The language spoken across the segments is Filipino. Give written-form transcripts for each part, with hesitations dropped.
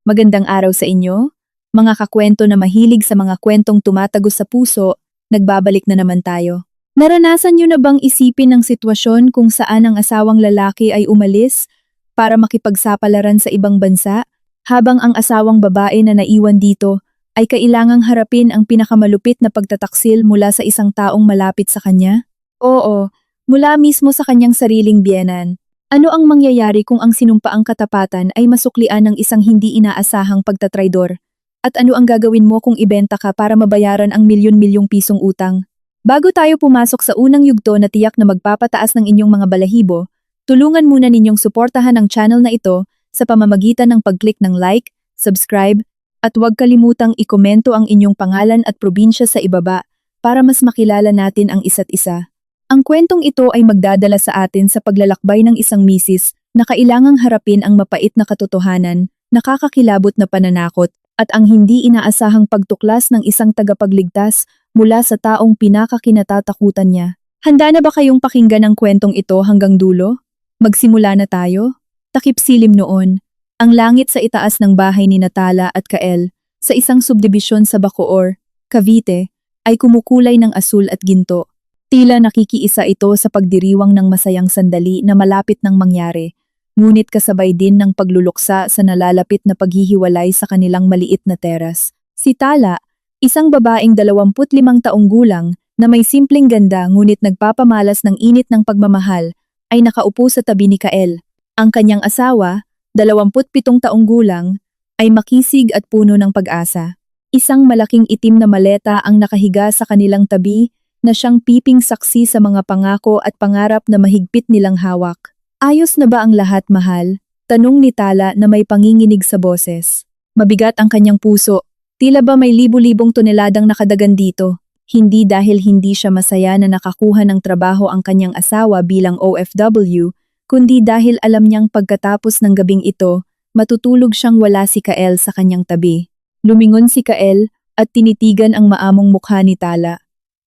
Magandang araw sa inyo, mga kakwento na mahilig sa mga kwentong tumatagos sa puso, nagbabalik na naman tayo. Naranasan niyo na bang isipin ang sitwasyon kung saan ang asawang lalaki ay umalis para makipagsapalaran sa ibang bansa, habang ang asawang babae na naiwan dito ay kailangang harapin ang pinakamalupit na pagtataksil mula sa isang taong malapit sa kanya? Oo, mula mismo sa kanyang sariling biyenan. Ano ang mangyayari kung ang sinumpaang katapatan ay masuklian ng isang hindi inaasahang pagtatraydor? At ano ang gagawin mo kung ibenta ka para mabayaran ang milyon-milyong pisong utang? Bago tayo pumasok sa unang yugto na tiyak na magpapataas ng inyong mga balahibo, tulungan muna ninyong suportahan ang channel na ito sa pamamagitan ng pag-click ng like, subscribe, at huwag kalimutang ikomento ang inyong pangalan at probinsya sa ibaba para mas makilala natin ang isa't isa. Ang kwentong ito ay magdadala sa atin sa paglalakbay ng isang misis na kailangang harapin ang mapait na katotohanan, nakakakilabot na pananakot, at ang hindi inaasahang pagtuklas ng isang tagapagligtas mula sa taong pinakakinatatakutan niya. Handa na ba kayong pakinggan ang kwentong ito hanggang dulo? Magsimula na tayo? Takip silim noon, ang langit sa itaas ng bahay ni Natala at Kael, sa isang subdibisyon sa Bacoor, Cavite, ay kumukulay ng asul at ginto. Tila nakikiisa ito sa pagdiriwang ng masayang sandali na malapit nang mangyari, ngunit kasabay din ng pagluluksa sa nalalapit na paghihiwalay sa kanilang maliit na teras. Si Tala, isang babaeng 25 taong gulang na may simpleng ganda ngunit nagpapamalas ng init ng pagmamahal, ay nakaupo sa tabi ni Kael. Ang kanyang asawa, 27 taong gulang, ay makisig at puno ng pag-asa. Isang malaking itim na maleta ang nakahiga sa kanilang tabi, na siyang piping saksi sa mga pangako at pangarap na mahigpit nilang hawak. Ayos na ba ang lahat, mahal? Tanong ni Tala na may panginginig sa boses. Mabigat ang kanyang puso. Tila ba may libu-libong toneladang nakadagan dito? Hindi dahil hindi siya masaya na nakakuha ng trabaho ang kanyang asawa bilang OFW, kundi dahil alam niyang pagkatapos ng gabing ito, matutulog siyang wala si Kael sa kanyang tabi. Lumingon si Kael at tinitigan ang maamong mukha ni Tala.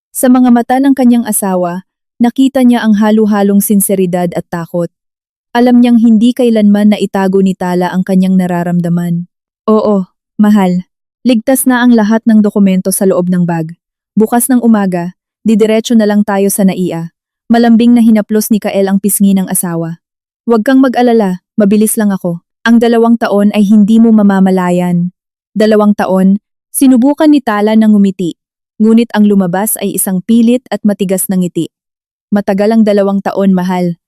Sa mga mata ng kanyang asawa, nakita niya ang halo-halong sinseridad at takot. Alam niyang hindi kailanman na itago ni Tala ang kanyang nararamdaman. Oo, mahal. Ligtas na ang lahat ng dokumento sa loob ng bag. Bukas ng umaga, didiretso na lang tayo sa NAIA. Malambing na hinaplos ni Kael ang pisngi ng asawa. Huwag kang mag-alala, mabilis lang ako. Ang 2 taon ay hindi mo mamamalayan. 2 taon, sinubukan ni Tala ng ngumiti. Ngunit ang lumabas ay isang pilit at matigas na ngiti. Matagal ang 2 taon, mahal.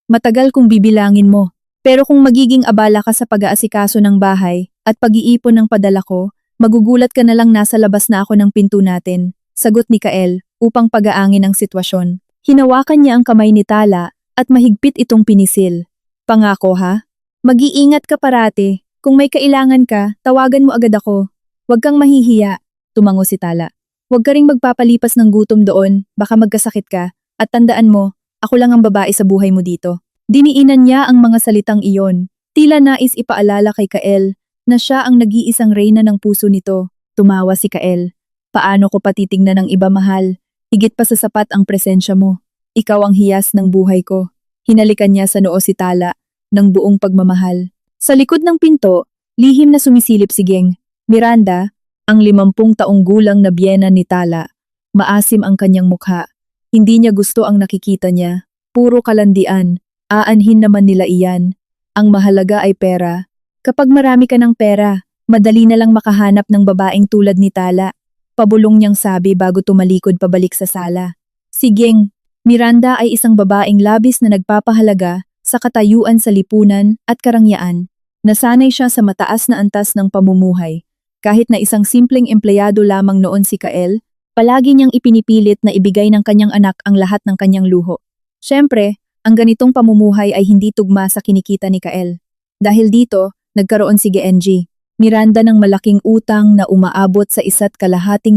Matagal kung bibilangin mo. Pero kung magiging abala ka sa pag-aasikaso ng bahay at pag-iipon ng padala ko, magugulat ka na lang nasa labas na ako ng pinto natin, sagot ni Kael, upang pag-aangin ang sitwasyon. Hinawakan niya ang kamay ni Tala at mahigpit itong pinisil. Pangako ha? Mag-iingat ka parati. Kung may kailangan ka, tawagan mo agad ako. Huwag kang mahihiya, tumango si Tala. Huwag ka ring magpapalipas ng gutom doon, baka magkasakit ka, at tandaan mo, ako lang ang babae sa buhay mo dito. Diniinan niya ang mga salitang iyon, tila nais ipaalala kay Kael na siya ang nag-iisang reyna ng puso nito. Tumawa si Kael. Paano ko patitignan ng iba, mahal? Higit pa sa sapat ang presensya mo. Ikaw ang hiyas ng buhay ko. Hinalikan niya sa noo si Tala, ng buong pagmamahal. Sa likod ng pinto, lihim na sumisilip si Geng. Miranda, ang 50 taong gulang na biyena ni Tala. Maasim ang kanyang mukha. Hindi niya gusto ang nakikita niya. Puro kalandian. Aanhin naman nila iyan. Ang mahalaga ay pera. Kapag marami ka ng pera, madali na lang makahanap ng babaeng tulad ni Tala. Pabulong niyang sabi bago tumalikod pabalik sa sala. Si Geng, Miranda ay isang babaeng labis na nagpapahalaga sa katayuan sa lipunan at karangyaan. Nasanay siya sa mataas na antas ng pamumuhay. Kahit na isang simpleng empleyado lamang noon si Kael, palagi niyang ipinipilit na ibigay ng kanyang anak ang lahat ng kanyang luho. Siyempre, ang ganitong pamumuhay ay hindi tugma sa kinikita ni Kael. Dahil dito, nagkaroon si GNG, Miranda ng malaking utang na umaabot sa 1,2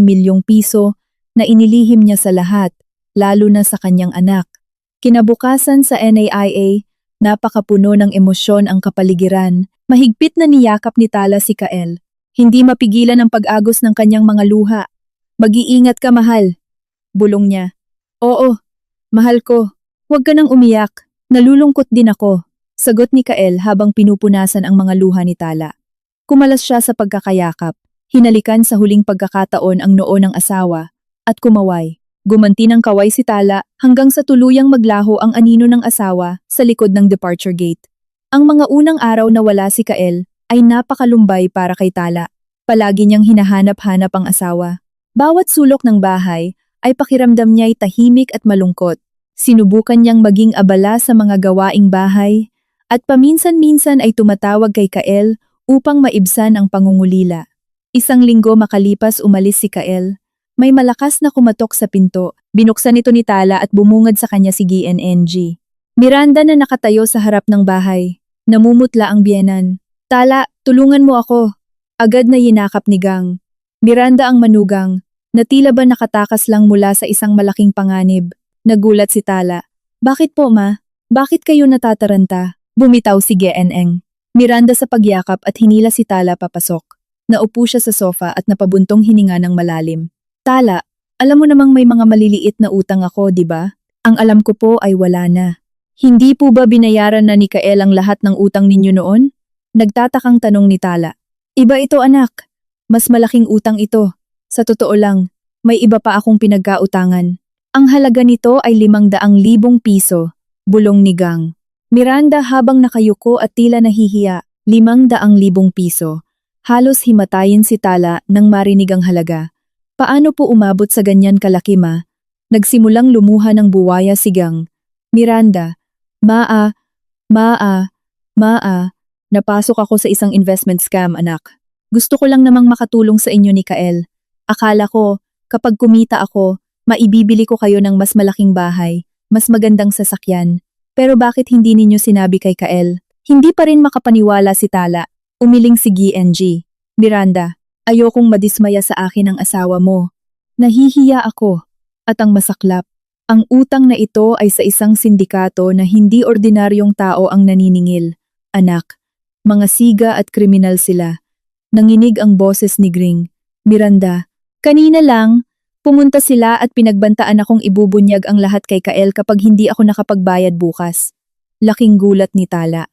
milyong piso na inilihim niya sa lahat, lalo na sa kanyang anak. Kinabukasan sa NAIA, napakapuno ng emosyon ang kapaligiran, mahigpit na niyakap ni Tala si Kael. Hindi mapigilan ang pag-agos ng kanyang mga luha. Mag-iingat ka, mahal. Bulong niya. Oo, mahal ko. Huwag ka nang umiyak. Nalulungkot din ako. Sagot ni Kael habang pinupunasan ang mga luha ni Tala. Kumalas siya sa pagkakayakap, hinalikan sa huling pagkakataon ang noo ng asawa, at kumaway. Gumanti ng kaway si Tala hanggang sa tuluyang maglaho ang anino ng asawa sa likod ng departure gate. Ang mga unang araw na wala si Kael ay napakalumbay para kay Tala. Palagi niyang hinahanap-hanap ang asawa. Bawat sulok ng bahay ay pakiramdam niya'y tahimik at malungkot. Sinubukan niyang maging abala sa mga gawaing bahay at paminsan-minsan ay tumatawag kay Kael upang maibsan ang pangungulila. Isang linggo makalipas umalis si Kael. May malakas na kumatok sa pinto. Binuksan ito ni Tala at bumungad sa kanya si GNNG. Miranda na nakatayo sa harap ng bahay. Namumutla ang biyenan. Tala, tulungan mo ako. Agad na yinakap ni Gang. Miranda ang manugang, na tila ba nakatakas lang mula sa isang malaking panganib. Nagulat si Tala. Bakit po ma? Bakit kayo natataranta? Bumitaw si GNN. Miranda sa pagyakap at hinila si Tala papasok. Naupo siya sa sofa at napabuntong hininga ng malalim. Tala, alam mo namang may mga maliliit na utang ako, di ba? Ang alam ko po ay wala na. Hindi po ba binayaran na ni Kael ang lahat ng utang ninyo noon? Nagtatakang tanong ni Tala. Iba ito anak. Mas malaking utang ito. Sa totoo lang, may iba pa akong pinagkautangan. Ang halaga nito ay 500,000 piso. Bulong ni Gang. Miranda habang nakayuko at tila nahihiya, 500,000 piso. Halos himatayin si Tala nang marinig ang halaga. Paano po umabot sa ganyan kalaki ma? Nagsimulang lumuha ng buwaya si Gang. Miranda, Maa, napasok ako sa isang investment scam anak. Gusto ko lang namang makatulong sa inyo ni Kael. Akala ko, kapag kumita ako, maibibili ko kayo ng mas malaking bahay, mas magandang sasakyan. Pero bakit hindi ninyo sinabi kay Kael? Hindi pa rin makapaniwala si Tala. Umiling si GNG. Miranda, ayokong madismaya sa akin ang asawa mo. Nahihiya ako. At ang masaklap, ang utang na ito ay sa isang sindikato na hindi ordinaryong tao ang naniningil. Anak, mga siga at kriminal sila. Nanginig ang boses ni Gring. Miranda, kanina lang, pumunta sila at pinagbantaan akong ibubunyag ang lahat kay Kael kapag hindi ako nakapagbayad bukas. Laking gulat ni Tala.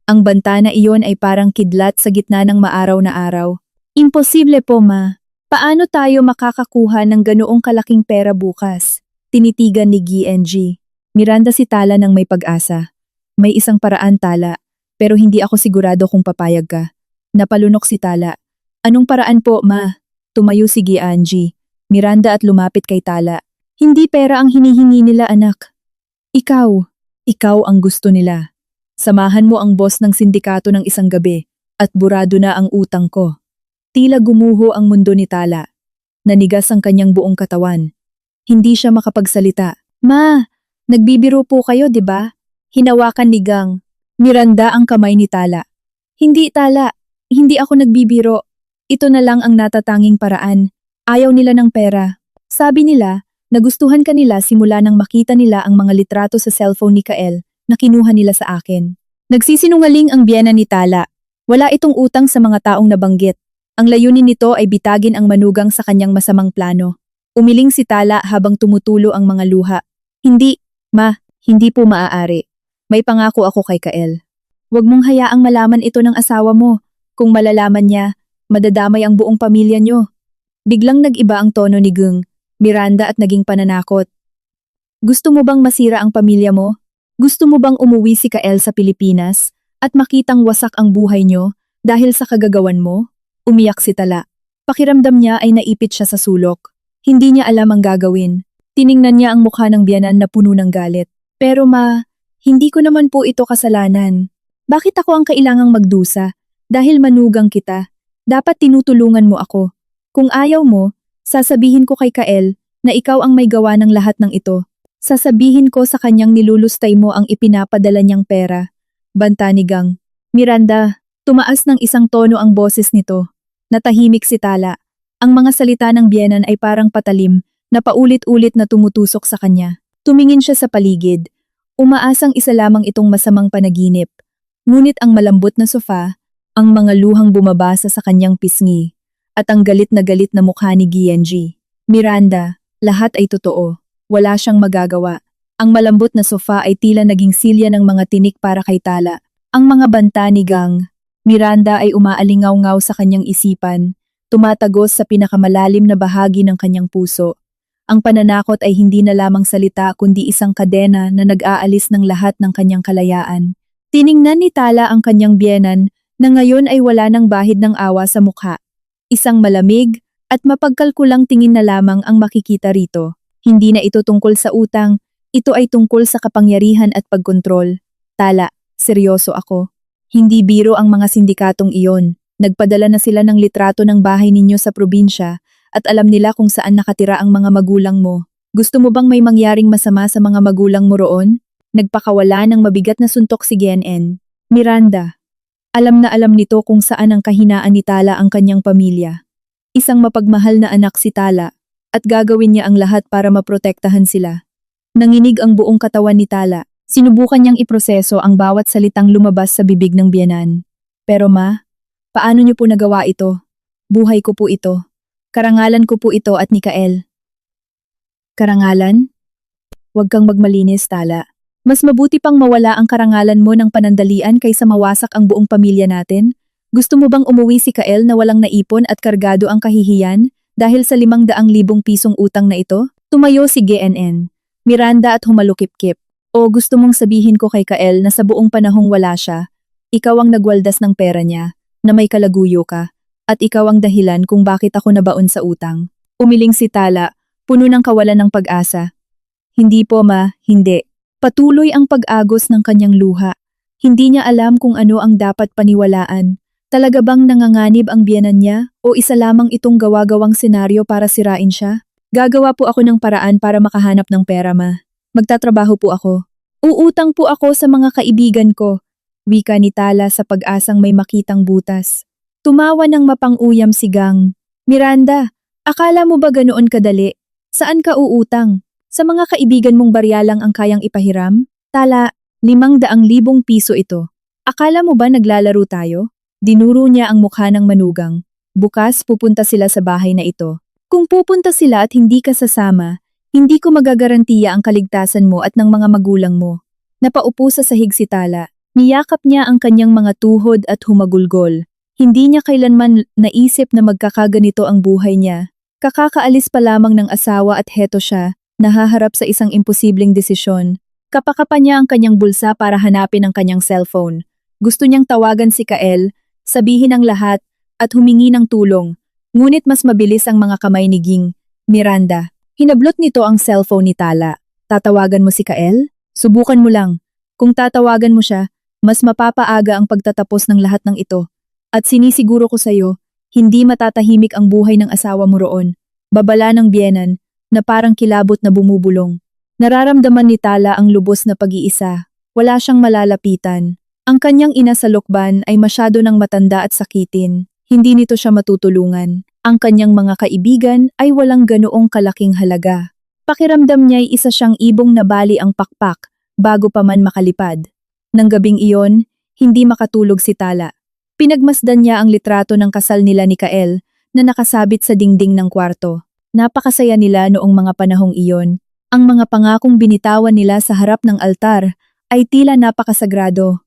Ang banta na iyon ay parang kidlat sa gitna ng maaraw na araw. Imposible po ma. Paano tayo makakakuha ng ganoong kalaking pera bukas? Tinitigan ni GNG. Miranda si Tala ng may pag-asa. May isang paraan Tala, pero hindi ako sigurado kung papayag ka. Napalunok si Tala. Anong paraan po ma? Tumayo si GNG. Miranda at lumapit kay Tala. Hindi pera ang hinihingi nila anak. Ikaw ang gusto nila. Samahan mo ang boss ng sindikato ng isang gabi at burado na ang utang ko. Tila gumuho ang mundo ni Tala. Nanigas ang kanyang buong katawan. Hindi siya makapagsalita. Ma, nagbibiro po kayo, di ba? Hinawakan ni Gang. Miranda ang kamay ni Tala. Hindi Tala, hindi ako nagbibiro. Ito na lang ang natatanging paraan. Ayaw nila ng pera. Sabi nila, nagustuhan ka nila simula nang makita nila ang mga litrato sa cellphone ni Kael na kinuha nila sa akin. Nagsisinungaling ang biyena ni Tala. Wala itong utang sa mga taong nabanggit. Ang layunin nito ay bitagin ang manugang sa kanyang masamang plano. Umiling si Tala habang tumutulo ang mga luha. Hindi, ma, hindi po maaari. May pangako ako kay Kael. Huwag mong hayaang malaman ito ng asawa mo. Kung malalaman niya, madadamay ang buong pamilya niyo. Biglang nag-iba ang tono ni Gung, Miranda at naging pananakot. Gusto mo bang masira ang pamilya mo? Gusto mo bang umuwi si Kael sa Pilipinas at makitang wasak ang buhay niyo dahil sa kagagawan mo? Umiyak si Tala. Pakiramdam niya ay naipit siya sa sulok. Hindi niya alam ang gagawin. Tiningnan niya ang mukha ng biyanan na puno ng galit. Pero ma, hindi ko naman po ito kasalanan. Bakit ako ang kailangang magdusa? Dahil manugang kita. Dapat tinutulungan mo ako. Kung ayaw mo, sasabihin ko kay Kael na ikaw ang may gawa ng lahat ng ito. Sasabihin ko sa kanyang nilulustay mo ang ipinapadala niyang pera. Banta ni Gang. Miranda, tumaas ng isang tono ang boses nito. Natahimik si Tala. Ang mga salita ng biyenan ay parang patalim na paulit-ulit na tumutusok sa kanya. Tumingin siya sa paligid. Umaasang isa lamang itong masamang panaginip. Ngunit ang malambot na sofa, ang mga luhang bumabasa sa kanyang pisngi, at ang galit na mukha ni GNG. Miranda, lahat ay totoo. Wala siyang magagawa. Ang malambot na sofa ay tila naging silya ng mga tinik para kay Tala. Ang mga banta ni Gang. Miranda ay umaalingaw-ngaw sa kanyang isipan, tumatagos sa pinakamalalim na bahagi ng kanyang puso. Ang pananakot ay hindi na lamang salita kundi isang kadena na nag-aalis ng lahat ng kanyang kalayaan. Tiningnan ni Tala ang kanyang biyenan na ngayon ay wala ng bahid ng awa sa mukha. Isang malamig at mapagkalkulang tingin na lamang ang makikita rito. Hindi na ito tungkol sa utang, ito ay tungkol sa kapangyarihan at pagkontrol. Tala, seryoso ako. Hindi biro ang mga sindikatong iyon. Nagpadala na sila ng litrato ng bahay ninyo sa probinsya at alam nila kung saan nakatira ang mga magulang mo. Gusto mo bang may mangyaring masama sa mga magulang mo roon? Nagpakawala ng mabigat na suntok si GNN. Miranda. Alam na alam nito kung saan ang kahinaan ni Tala ang kanyang pamilya. Isang mapagmahal na anak si Tala at gagawin niya ang lahat para maprotektahan sila. Nanginig ang buong katawan ni Tala. Sinubukan niyang iproseso ang bawat salitang lumabas sa bibig ng biyenan. Pero ma, paano niyo po nagawa ito? Buhay ko po ito. Karangalan ko po ito at ni Kael. Karangalan? Huwag kang magmalinis, Tala. Mas mabuti pang mawala ang karangalan mo ng panandalian kaysa mawasak ang buong pamilya natin. Gusto mo bang umuwi si Kael na walang naipon at kargado ang kahihiyan dahil sa 500,000 pisong utang na ito? Tumayo si GNN, Miranda at humalukip-kip. O gusto mong sabihin ko kay Kael na sa buong panahong wala siya, ikaw ang nagwaldas ng pera niya, na may kalaguyo ka, at ikaw ang dahilan kung bakit ako nabaon sa utang. Umiling si Tala, puno ng kawalan ng pag-asa. Hindi po ma, hindi. Patuloy ang pag-agos ng kanyang luha. Hindi niya alam kung ano ang dapat paniwalaan. Talaga bang nanganganib ang biyenan niya o isa lamang itong gawa-gawang senaryo para sirain siya? Gagawa po ako ng paraan para makahanap ng pera, ma. Magtatrabaho po ako. Uutang po ako sa mga kaibigan ko. Wika ni Tala sa pag-asang may makitang butas. Tumawa ng mapang-uyam si Gang. Miranda, akala mo ba ganoon kadali? Saan ka uutang? Sa mga kaibigan mong barya lang ang kayang ipahiram? Tala, 500,000 piso ito. Akala mo ba naglalaro tayo? Dinuro niya ang mukha ng manugang. Bukas pupunta sila sa bahay na ito. Kung pupunta sila at hindi ka sasama, hindi ko magagarantiya ang kaligtasan mo at ng mga magulang mo. Napaupo sa sahig si Tala. Niyakap niya ang kanyang mga tuhod at humagulgol. Hindi niya kailanman naisip na magkakaganito ang buhay niya. Kakakaalis pa lamang ng asawa at heto siya, nahaharap sa isang imposibleng desisyon. Kapakapa niya ang kanyang bulsa para hanapin ang kanyang cellphone. Gusto niyang tawagan si Kael, sabihin ang lahat, at humingi ng tulong. Ngunit mas mabilis ang mga kamay ni Ging. Miranda. Hinablot nito ang cellphone ni Tala. Tatawagan mo si Kael? Subukan mo lang. Kung tatawagan mo siya, mas mapapaaga ang pagtatapos ng lahat ng ito. At sinisiguro ko sa'yo, hindi matatahimik ang buhay ng asawa mo roon. Babala ng biyenan, na parang kilabot na bumubulong. Nararamdaman ni Tala ang lubos na pag-iisa. Wala siyang malalapitan. Ang kanyang ina sa Lokban ay masyado ng matanda at sakitin. Hindi nito siya matutulungan. Ang kanyang mga kaibigan ay walang ganoong kalaking halaga. Pakiramdam niya'y isa siyang ibong nabali ang pakpak bago pa man makalipad. Nang gabing iyon, hindi makatulog si Tala. Pinagmasdan niya ang litrato ng kasal nila ni Kael na nakasabit sa dingding ng kwarto. Napakasaya nila noong mga panahong iyon. Ang mga pangakong binitawan nila sa harap ng altar ay tila napakasagrado.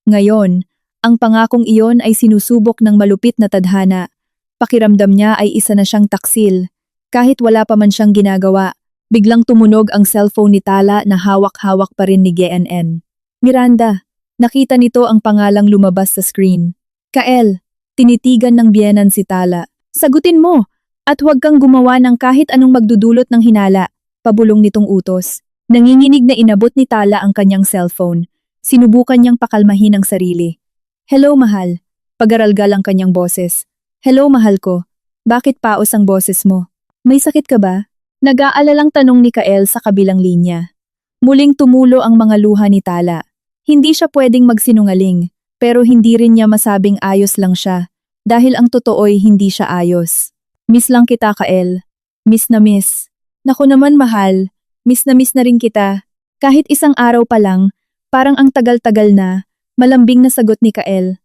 Ngayon, ang pangakong iyon ay sinusubok ng malupit na tadhana. Pakiramdam niya ay isa na siyang taksil. Kahit wala pa man siyang ginagawa, biglang tumunog ang cellphone ni Tala na hawak-hawak pa rin ni GNN. Miranda, nakita nito ang pangalang lumabas sa screen. Kael, tinitigan ng biyenan si Tala. Sagutin mo! At huwag kang gumawa ng kahit anong magdudulot ng hinala, pabulong nitong utos. Nanginginig na inabot ni Tala ang kanyang cellphone. Sinubukan niyang pakalmahin ang sarili. Hello, mahal. Pagaralgal ang kanyang boses. Hello, mahal ko. Bakit paos ang boses mo? May sakit ka ba? Nag-aalalang tanong ni Kael sa kabilang linya. Muling tumulo ang mga luha ni Tala. Hindi siya pwedeng magsinungaling, pero hindi rin niya masabing ayos lang siya, dahil ang totoo'y hindi siya ayos. Miss lang kita, Kael. Miss na miss. Naku naman, mahal. Miss na rin kita. Kahit isang araw pa lang, parang ang tagal-tagal na, malambing na sagot ni Kael.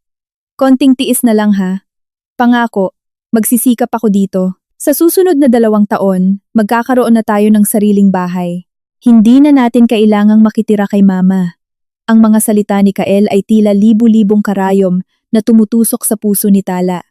Konting tiis na lang ha. Pangako, magsisikap ako dito. Sa susunod na 2 taon, magkakaroon na tayo ng sariling bahay. Hindi na natin kailangang makitira kay mama. Ang mga salita ni Kael ay tila libu-libong karayom na tumutusok sa puso ni Tala.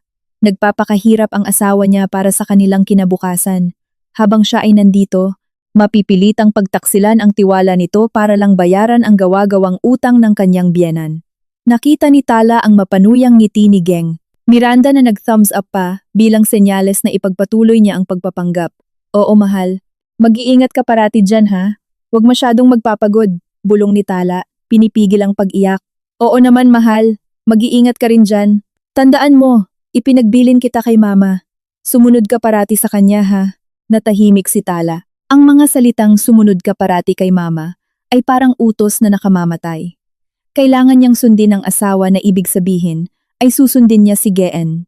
Nagpapakahirap ang asawa niya para sa kanilang kinabukasan. Habang siya ay nandito, mapipilitang pagtaksilan ang tiwala nito para lang bayaran ang gawa-gawang utang ng kanyang biyenan. Nakita ni Tala ang mapanuyang ngiti ni Geng. Miranda na nag-thumbs up pa bilang senyales na ipagpatuloy niya ang pagpapanggap. Oo mahal, mag-iingat ka parati dyan ha. Huwag masyadong magpapagod, bulong ni Tala, pinipigil ang pag-iyak. Oo naman mahal, mag-iingat ka rin dyan. Tandaan mo, ipinagbilin kita kay mama. Sumunod ka parati sa kanya ha. Natahimik si Tala. Ang mga salitang sumunod ka parati kay mama ay parang utos na nakamamatay. Kailangan niyang sundin ang asawa na ibig sabihin ay susundin niya si Geen.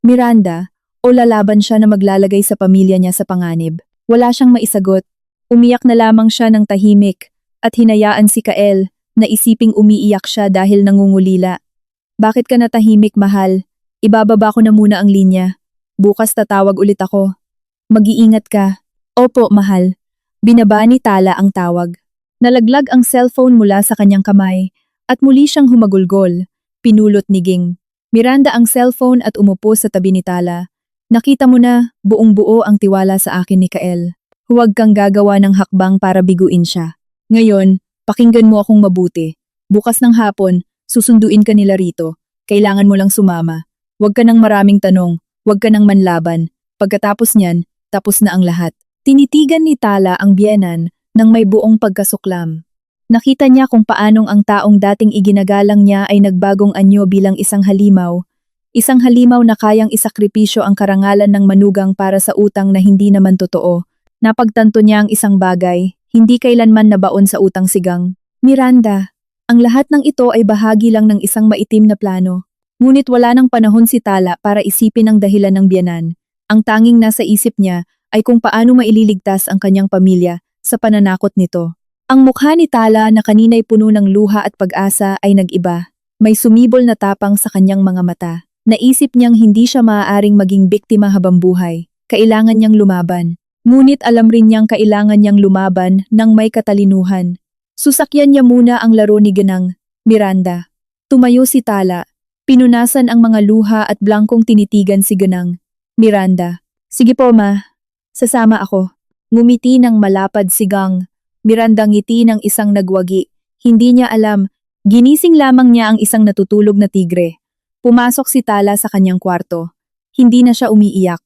Miranda, o lalaban siya na maglalagay sa pamilya niya sa panganib. Wala siyang maisagot. Umiyak na lamang siya ng tahimik at hinayaan si Kael na isiping umiiyak siya dahil nangungulila. Bakit ka natahimik mahal? Ibababa ko na muna ang linya. Bukas tatawag ulit ako. Mag-iingat ka. Opo mahal. Binaba ni Tala ang tawag. Nalaglag ang cellphone mula sa kanyang kamay at muli siyang humagulgol. Pinulot ni Ging. Miranda ang cellphone at umupo sa tabi ni Tala. Nakita mo na, buong-buo ang tiwala sa akin ni Kael. Huwag kang gagawa ng hakbang para biguin siya. Ngayon, pakinggan mo akong mabuti. Bukas ng hapon, susunduin ka nila rito. Kailangan mo lang sumama. Huwag ka ng maraming tanong, huwag ka ng manlaban. Pagkatapos niyan, tapos na ang lahat. Tinitigan ni Tala ang biyenan nang may buong pagkasuklam. Nakita niya kung paanong ang taong dating iginagalang niya ay nagbagong anyo bilang isang halimaw. Isang halimaw na kayang isakripisyo ang karangalan ng manugang para sa utang na hindi naman totoo. Napagtanto niya ang isang bagay, hindi kailanman nabaon sa utang sigang. Miranda, ang lahat ng ito ay bahagi lang ng isang maitim na plano. Ngunit wala nang panahon si Tala para isipin ang dahilan ng biyenan. Ang tanging nasa isip niya ay kung paano maililigtas ang kanyang pamilya sa pananakot nito. Ang mukha ni Tala na kanina'y puno ng luha at pag-asa ay nag-iba. May sumibol na tapang sa kanyang mga mata. Naisip niyang hindi siya maaaring maging biktima habang buhay. Kailangan niyang lumaban. Ngunit alam rin niyang kailangan niyang lumaban ng may katalinuhan. Susakyan niya muna ang laro ni Genang, Miranda. Tumayo si Tala. Pinunasan ang mga luha at blangkong tinitigan si Genang. Miranda. Sige po ma. Sasama ako. Ngumiti ng malapad si Gang. Miranda ngiti ng isang nagwagi. Hindi niya alam. Ginising lamang niya ang isang natutulog na tigre. Pumasok si Tala sa kanyang kwarto. Hindi na siya umiiyak.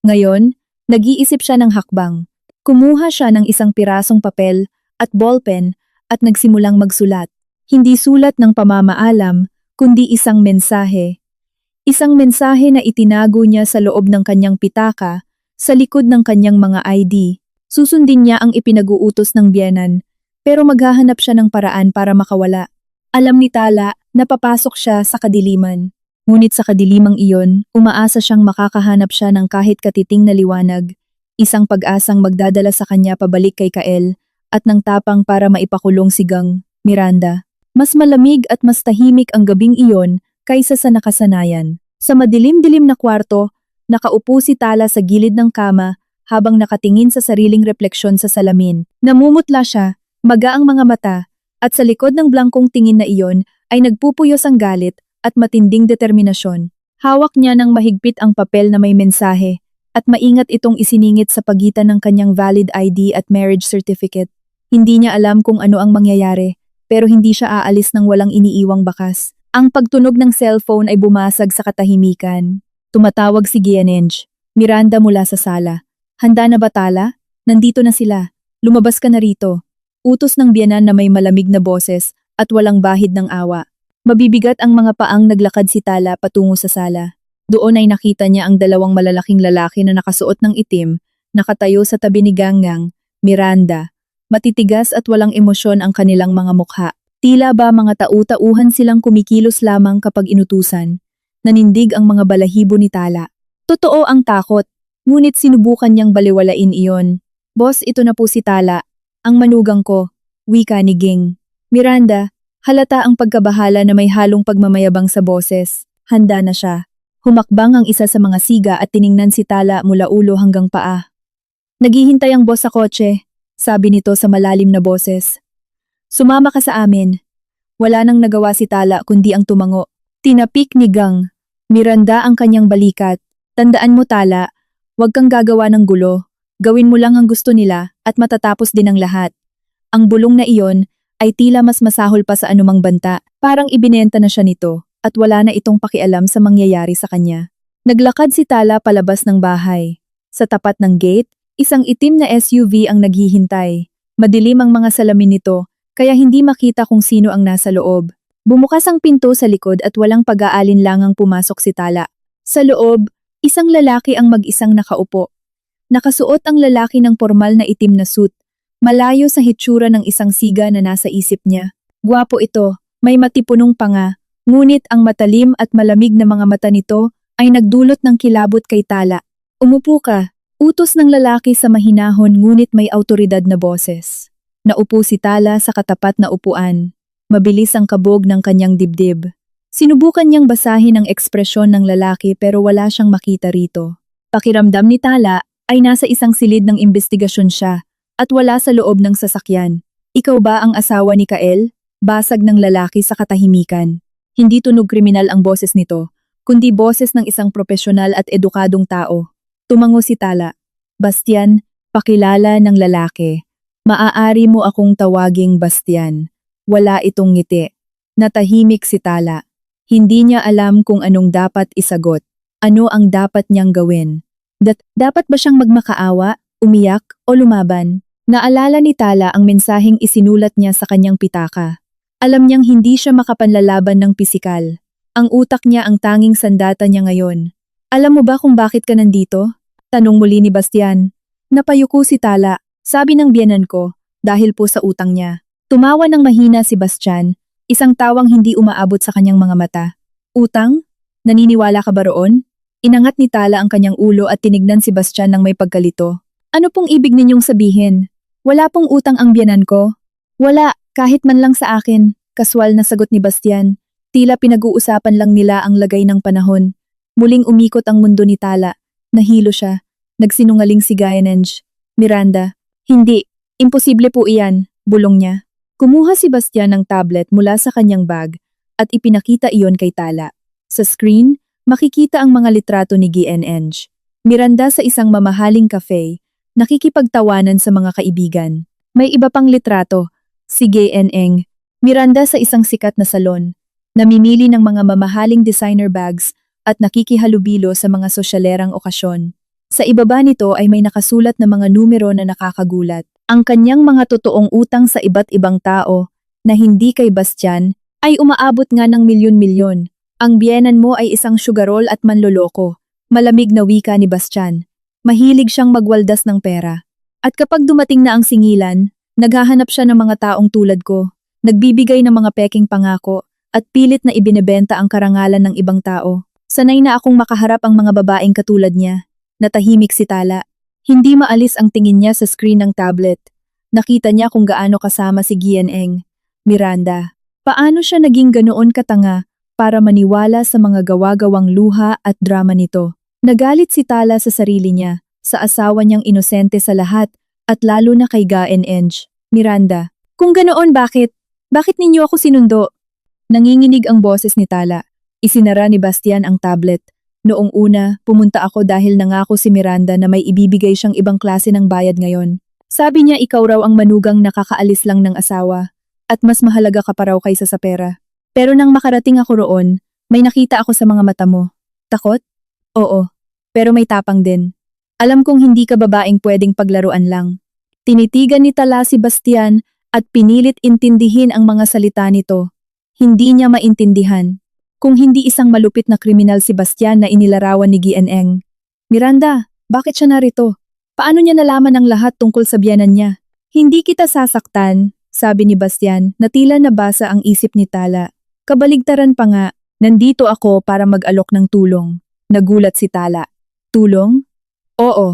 Ngayon, nag-iisip siya ng hakbang. Kumuha siya ng isang pirasong papel at ballpen at nagsimulang magsulat. Hindi sulat ng pamamaalam, kundi isang mensahe. Isang mensahe na itinago niya sa loob ng kanyang pitaka, sa likod ng kanyang mga ID. Susundin niya ang ipinag-uutos ng biyenan, pero maghahanap siya ng paraan para makawala. Alam ni Tala na papasok siya sa kadiliman. Ngunit sa kadilimang iyon, umaasa siyang makakahanap siya ng kahit katiting na liwanag, isang pag-asang magdadala sa kanya pabalik kay Kael, at ng tapang para maipakulong si Gang, Miranda. Mas malamig at mas tahimik ang gabing iyon kaysa sa nakasanayan. Sa madilim-dilim na kwarto, nakaupo si Tala sa gilid ng kama habang nakatingin sa sariling refleksyon sa salamin. Namumutla siya, maga ang mga mata, at sa likod ng blangkong tingin na iyon ay nagpupuyos ang galit at matinding determinasyon. Hawak niya ng mahigpit ang papel na may mensahe at maingat itong isiningit sa pagitan ng kanyang valid ID at marriage certificate. Hindi niya alam kung ano ang mangyayari, pero hindi siya aalis ng walang iniiwang bakas. Ang pagtunog ng cellphone ay bumasag sa katahimikan. Tumatawag si Gianenge. Miranda mula sa sala. Handa na ba Tala? Nandito na sila. Lumabas ka na rito. Utos ng biyenan na may malamig na boses at walang bahid ng awa. Mabibigat ang mga paang naglakad si Tala patungo sa sala. Doon ay nakita niya ang dalawang malalaking lalaki na nakasuot ng itim, nakatayo sa tabi ni Gangang, Miranda. Matitigas at walang emosyon ang kanilang mga mukha. Tila ba mga tau-tauhan silang kumikilos lamang kapag inutusan. Nanindig ang mga balahibo ni Tala. Totoo ang takot, ngunit sinubukan niyang baliwalain iyon. Boss, ito na po si Tala. Ang manugang ko, wika ni Ging. Miranda, halata ang pagkabahala na may halong pagmamayabang sa boses. Handa na siya. Humakbang ang isa sa mga siga at tiningnan si Tala mula ulo hanggang paa. Naghihintay ang boss sa kotse, sabi nito sa malalim na boses. Sumama ka sa amin. Wala nang nagawa si Tala kundi ang tumango. Tinapik ni Gang. Miranda ang kanyang balikat. Tandaan mo Tala, huwag kang gagawa ng gulo. Gawin mo lang ang gusto nila at matatapos din ang lahat. Ang bulong na iyon ay tila mas masahol pa sa anumang banta. Parang ibinenta na siya nito at wala na itong pakialam sa mangyayari sa kanya. Naglakad si Tala palabas ng bahay. Sa tapat ng gate, isang itim na SUV ang naghihintay. Madilim ang mga salamin nito, kaya hindi makita kung sino ang nasa loob. Bumukas ang pinto sa likod at walang pag-aalinlangang pumasok si Tala. Sa loob, isang lalaki ang mag-isang nakaupo. Nakasuot ang lalaki ng formal na itim na suit. Malayo sa hitsura ng isang siga na nasa isip niya. Gwapo ito, may matipunong panga, ngunit ang matalim at malamig na mga mata nito ay nagdulot ng kilabot kay Tala. Umupo ka, utos ng lalaki sa mahinahon ngunit may autoridad na boses. Naupo si Tala sa katapat na upuan. Mabilis ang kabog ng kanyang dibdib. Sinubukan niyang basahin ang ekspresyon ng lalaki pero wala siyang makita rito. Pakiramdam ni Tala ay nasa isang silid ng investigasyon siya at wala sa loob ng sasakyan. Ikaw ba ang asawa ni Kael? Basag ng lalaki sa katahimikan. Hindi tunog kriminal ang boses nito, kundi boses ng isang propesyonal at edukadong tao. Tumango si Tala. Bastian, pakilala ng lalaki. Maaari mo akong tawaging Bastian. Wala itong ngiti. Natahimik si Tala. Hindi niya alam kung anong dapat isagot. Ano ang dapat niyang gawin? Dapat ba siyang magmakaawa, umiyak, o lumaban? Naalala ni Tala ang mensaheng isinulat niya sa kanyang pitaka. Alam niyang hindi siya makapanlalaban ng pisikal. Ang utak niya ang tanging sandata niya ngayon. Alam mo ba kung bakit ka nandito? Tanong muli ni Bastian. Napayuko si Tala. Sabi ng biyenan ko, dahil po sa utang niya. Tumawa ng mahina si Bastian, isang tawang hindi umaabot sa kanyang mga mata. Utang? Naniniwala ka ba roon? Inangat ni Tala ang kanyang ulo at tinignan si Bastian ng may pagkalito. Ano pong ibig ninyong sabihin? Wala pong utang ang biyenan ko? Wala, kahit man lang sa akin, kaswal na sagot ni Bastian. Tila pinag-uusapan lang nila ang lagay ng panahon. Muling umikot ang mundo ni Tala. Nahilo siya. Nagsinungaling si Gayanenge. Miranda. Hindi, imposible po iyan, bulong niya. Kumuha si Bastian ng tablet mula sa kanyang bag at ipinakita iyon kay Tala. Sa screen, makikita ang mga litrato ni Gayanenge. Miranda sa isang mamahaling cafe, nakikipagtawanan sa mga kaibigan. May iba pang litrato, si Gayanenge. Miranda sa isang sikat na salon, namimili ng mga mamahaling designer bags at nakikihalubilo sa mga sosyalerang okasyon. Sa ibaba nito ay may nakasulat na mga numero na nakakagulat. Ang kanyang mga totoong utang sa iba't ibang tao, na hindi kay Bastian, ay umaabot nga ng milyon-milyon. Ang biyenan mo ay isang sugarol at manloloko. Malamig na wika ni Bastian. Mahilig siyang magwaldas ng pera. At kapag dumating na ang singilan, naghahanap siya ng mga taong tulad ko. Nagbibigay ng mga peking pangako at pilit na ibinebenta ang karangalan ng ibang tao. Sanay na akong makaharap ang mga babaeng katulad niya. Natahimik si Tala. Hindi maalis ang tingin niya sa screen ng tablet. Nakita niya kung gaano kasama si Gayanenge. Miranda. Paano siya naging ganoon katanga para maniwala sa mga gawa-gawang luha at drama nito? Nagalit si Tala sa sarili niya, sa asawa niyang inosente sa lahat, at lalo na kay Gayanenge. Miranda. Kung ganoon bakit? Bakit ninyo ako sinundo? Nanginginig ang boses ni Tala. Isinara ni Bastian ang tablet. Noong una, pumunta ako dahil nangako si Miranda na may ibibigay siyang ibang klase ng bayad ngayon. Sabi niya ikaw raw ang manugang nakakaalis lang ng asawa at mas mahalaga ka pa raw kaysa sa pera. Pero nang makarating ako roon, may nakita ako sa mga mata mo. Takot? Oo, pero may tapang din. Alam kong hindi ka babaeng pwedeng paglaruan lang. Tinitigan ni Tala si Bastian at pinilit intindihin ang mga salita nito. Hindi niya maintindihan. Kung hindi isang malupit na kriminal si Bastian na inilarawan ni Gayanenge. Miranda, bakit siya narito? Paano niya nalaman ang lahat tungkol sa biyenan niya? Hindi kita sasaktan, sabi ni Bastian, na tila nabasa ang isip ni Tala. Kabaligtaran pa nga, nandito ako para mag-alok ng tulong. Nagulat si Tala. Tulong? Oo.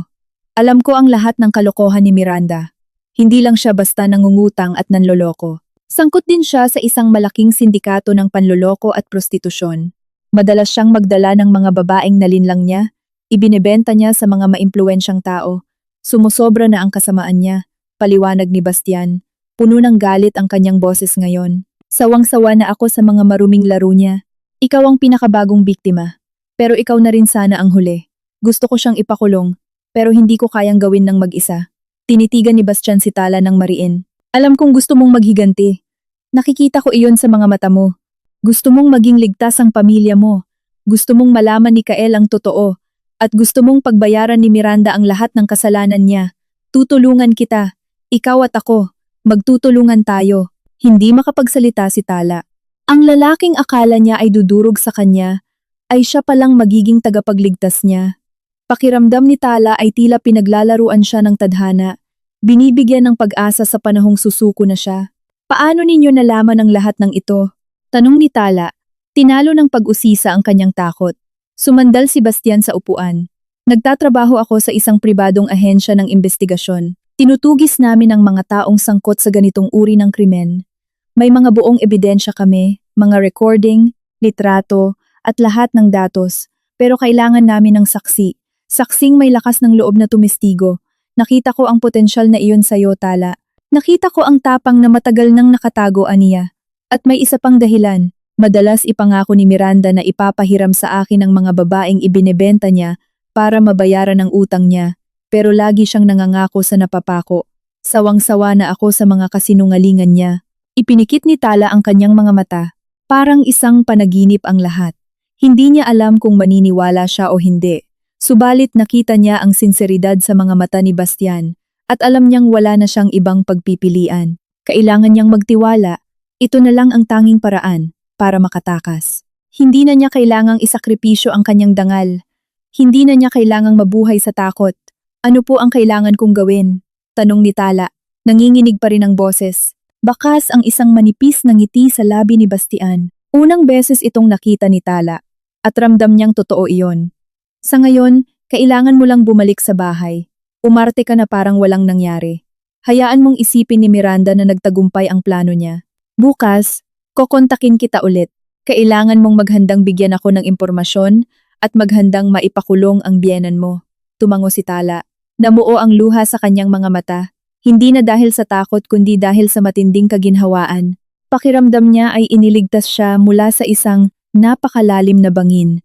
Alam ko ang lahat ng kalokohan ni Miranda. Hindi lang siya basta nangungutang at nanloloko. Sangkot din siya sa isang malaking sindikato ng panloloko at prostitusyon. Madalas siyang magdala ng mga babaeng nalinlang niya, ibinebenta niya sa mga maimpluwensyang tao. Sumusobra na ang kasamaan niya, paliwanag ni Bastian. Puno ng galit ang kanyang boses ngayon. Sawang-sawa na ako sa mga maruming laro niya. Ikaw ang pinakabagong biktima. Pero ikaw na rin sana ang huli. Gusto ko siyang ipakulong, pero hindi ko kayang gawin ng mag-isa. Tinitigan ni Bastian si Tala ng mariin. Alam kong gusto mong maghiganti. Nakikita ko iyon sa mga mata mo. Gusto mong maging ligtas ang pamilya mo. Gusto mong malaman ni Kael ang totoo. At gusto mong pagbayaran ni Miranda ang lahat ng kasalanan niya. Tutulungan kita. Ikaw at ako. Magtutulungan tayo. Hindi makapagsalita si Tala. Ang lalaking akala niya ay dudurog sa kanya, ay siya palang magiging tagapagligtas niya. Pakiramdam ni Tala ay tila pinaglalaruan siya ng tadhana. Binibigyan ng pag-asa sa panahong susuko na siya. Paano ninyo nalaman ang lahat ng ito? Tanong ni Tala. Tinalo ng pag-usisa ang kanyang takot. Sumandal si Bastian sa upuan. Nagtatrabaho ako sa isang pribadong ahensya ng investigasyon. Tinutugis namin ang mga taong sangkot sa ganitong uri ng krimen. May mga buong ebidensya kami, mga recording, litrato, at lahat ng datos. Pero kailangan namin ng saksi. Saksing may lakas ng loob na tumistigo. Nakita ko ang potensyal na iyon sa'yo, Tala. Nakita ko ang tapang na matagal nang nakatago aniya. At may isa pang dahilan. Madalas ipangako ni Miranda na ipapahiram sa akin ang mga babaeng ibinebenta niya para mabayaran ang utang niya. Pero lagi siyang nangangako sa napapako. Sawang-sawa na ako sa mga kasinungalingan niya. Ipinikit ni Tala ang kanyang mga mata. Parang isang panaginip ang lahat. Hindi niya alam kung maniniwala siya o hindi. Subalit nakita niya ang sinseridad sa mga mata ni Bastian at alam niyang wala na siyang ibang pagpipilian. Kailangan niyang magtiwala. Ito na lang ang tanging paraan para makatakas. Hindi na niya kailangang isakripisyo ang kanyang dangal. Hindi na niya kailangang mabuhay sa takot. Ano po ang kailangan kong gawin? Tanong ni Tala. Nanginginig pa rin ang boses. Bakas ang isang manipis na ngiti sa labi ni Bastian. Unang beses itong nakita ni Tala at ramdam niyang totoo iyon. Sa ngayon, kailangan mo lang bumalik sa bahay. Umarte ka na parang walang nangyari. Hayaan mong isipin ni Miranda na nagtagumpay ang plano niya. Bukas, kokontakin kita ulit. Kailangan mong maghandang bigyan ako ng impormasyon at maghandang maipakulong ang biyenan mo. Tumango si Tala. Namuo ang luha sa kanyang mga mata. Hindi na dahil sa takot kundi dahil sa matinding kaginhawaan. Pakiramdam niya ay iniligtas siya mula sa isang napakalalim na bangin.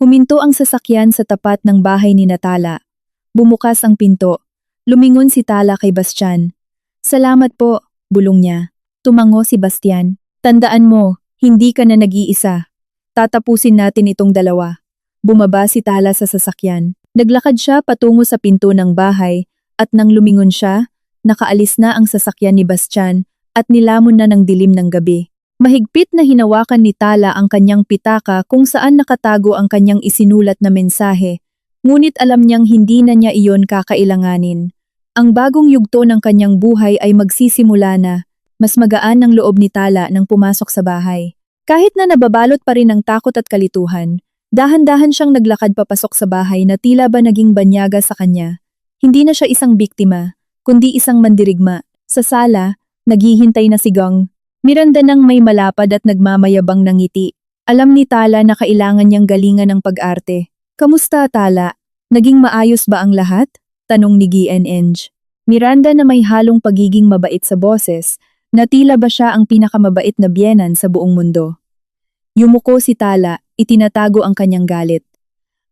Huminto ang sasakyan sa tapat ng bahay ni Tala. Bumukas ang pinto. Lumingon si Tala kay Bastian. Salamat po, bulong niya. Tumango si Bastian. Tandaan mo, hindi ka na nag-iisa. Tatapusin natin itong dalawa. Bumaba si Tala sa sasakyan. Naglakad siya patungo sa pinto ng bahay at nang lumingon siya, nakaalis na ang sasakyan ni Bastian at nilamon na ng dilim ng gabi. Mahigpit na hinawakan ni Tala ang kanyang pitaka kung saan nakatago ang kanyang isinulat na mensahe, ngunit alam niyang hindi na niya iyon kakailanganin. Ang bagong yugto ng kanyang buhay ay magsisimula na. Mas magaan ang loob ni Tala nang pumasok sa bahay. Kahit na nababalot pa rin ng takot at kalituhan, dahan-dahan siyang naglakad papasok sa bahay na tila ba naging banyaga sa kanya. Hindi na siya isang biktima, kundi isang mandirigma. Sa sala, naghihintay na si Gong. Miranda nang may malapad at nagmamayabang ng ngiti. Alam ni Tala na kailangan niyang galingan ng pag-arte. Kamusta, Tala? Naging maayos ba ang lahat? Tanong ni GNNG. Miranda na may halong pagiging mabait sa boses, na tila ba siya ang pinakamabait na biyenan sa buong mundo. Yumuko si Tala, itinatago ang kanyang galit.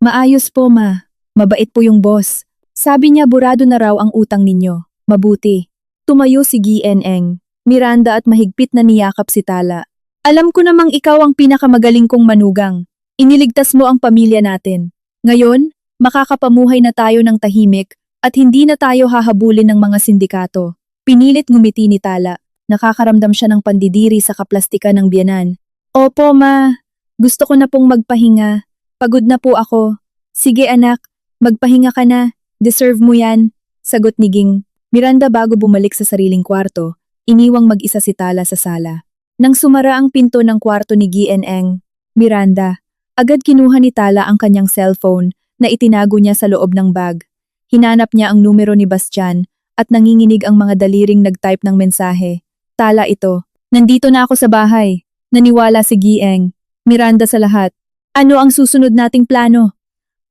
Maayos po, ma. Mabait po yung boss. Sabi niya burado na raw ang utang ninyo. Mabuti. Tumayo si GNNG. Miranda at mahigpit na niyakap si Tala. Alam ko namang ikaw ang pinakamagaling kong manugang. Iniligtas mo ang pamilya natin. Ngayon, makakapamuhay na tayo ng tahimik at hindi na tayo hahabulin ng mga sindikato. Pinilit ngumiti ni Tala. Nakakaramdam siya ng pandidiri sa kaplastikan ng biyenan. Opo, ma. Gusto ko na pong magpahinga. Pagod na po ako. Sige anak, magpahinga ka na. Deserve mo yan. Sagot ni Ging. Miranda bago bumalik sa sariling kwarto. Iniwang mag-isa si Tala sa sala. Nang sumara ang pinto ng kwarto ni GNNG, Miranda, agad kinuha ni Tala ang kanyang cellphone na itinago niya sa loob ng bag. Hinanap niya ang numero ni Bastian at nanginginig ang mga daliring nag-type ng mensahe. Tala ito. Nandito na ako sa bahay. Naniwala si GNNG. Miranda sa lahat. Ano ang susunod nating plano?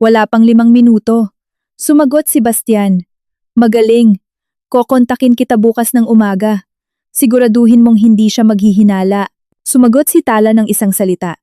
Wala pang 5 minuto. Sumagot si Bastian. Magaling. Kokontakin kita bukas ng umaga. Siguraduhin mong hindi siya maghihinala. Sumagot si Tala ng isang salita.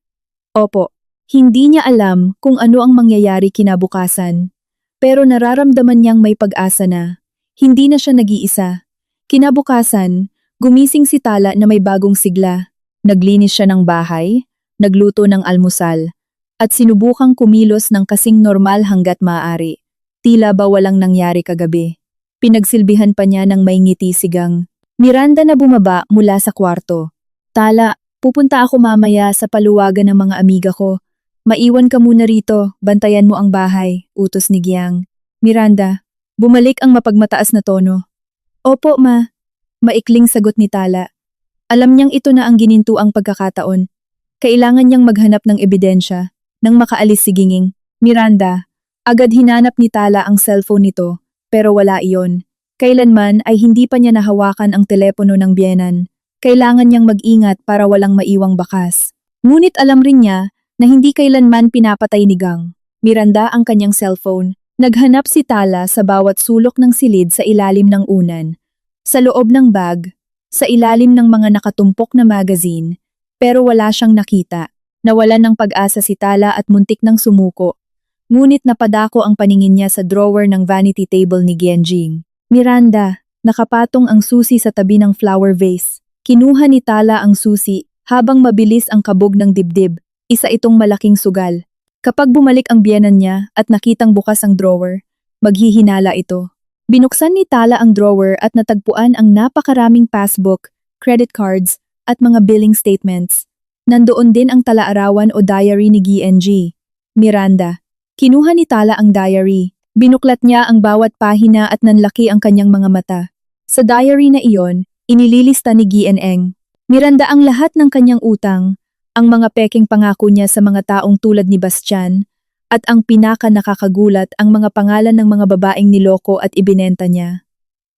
Opo, hindi niya alam kung ano ang mangyayari kinabukasan. Pero nararamdaman niyang may pag-asa na. Hindi na siya nag-iisa. Kinabukasan, gumising si Tala na may bagong sigla. Naglinis siya ng bahay, nagluto ng almusal, at sinubukang kumilos ng kasing normal hanggat maaari. Tila ba walang nangyari kagabi. Pinagsilbihan pa niya ng may ngiti sigang. Miranda na bumaba mula sa kwarto. Tala, pupunta ako mamaya sa paluwagan ng mga amiga ko. Maiwan ka muna rito, bantayan mo ang bahay, utos ni Giang. Miranda, bumalik ang mapagmataas na tono. Opo, ma. Maikling sagot ni Tala. Alam niyang ito na ang ginintuang pagkakataon. Kailangan niyang maghanap ng ebidensya. Nang makaalis si Ginging, Miranda, agad hinanap ni Tala ang cellphone nito, pero wala iyon. Kailanman ay hindi pa niya nahawakan ang telepono ng biyenan. Kailangan niyang mag-ingat para walang maiwang bakas. Ngunit alam rin niya na hindi kailanman pinapatay ni Gang. Miranda ang kanyang cellphone. Naghanap si Tala sa bawat sulok ng silid sa ilalim ng unan, sa loob ng bag, sa ilalim ng mga nakatumpok na magazine, pero wala siyang nakita. Nawalan ng pag-asa si Tala at muntik ng sumuko. Ngunit napadako ang paningin niya sa drawer ng vanity table ni Gianjing. Miranda, nakapatong ang susi sa tabi ng flower vase. Kinuha ni Tala ang susi habang mabilis ang kabog ng dibdib. Isa itong malaking sugal. Kapag bumalik ang biyenan niya at nakitang bukas ang drawer, maghihinala ito. Binuksan ni Tala ang drawer at natagpuan ang napakaraming passbook, credit cards, at mga billing statements. Nandoon din ang talaarawan o diary ni GNG. Miranda. Kinuha ni Tala ang diary. Binuklat niya ang bawat pahina at nanlaki ang kanyang mga mata. Sa diary na iyon, inililista ni GNG. Miranda ang lahat ng kanyang utang, ang mga peking pangako niya sa mga taong tulad ni Bastian, at ang pinaka nakakagulat ang mga pangalan ng mga babaeng niloko at ibinenta niya.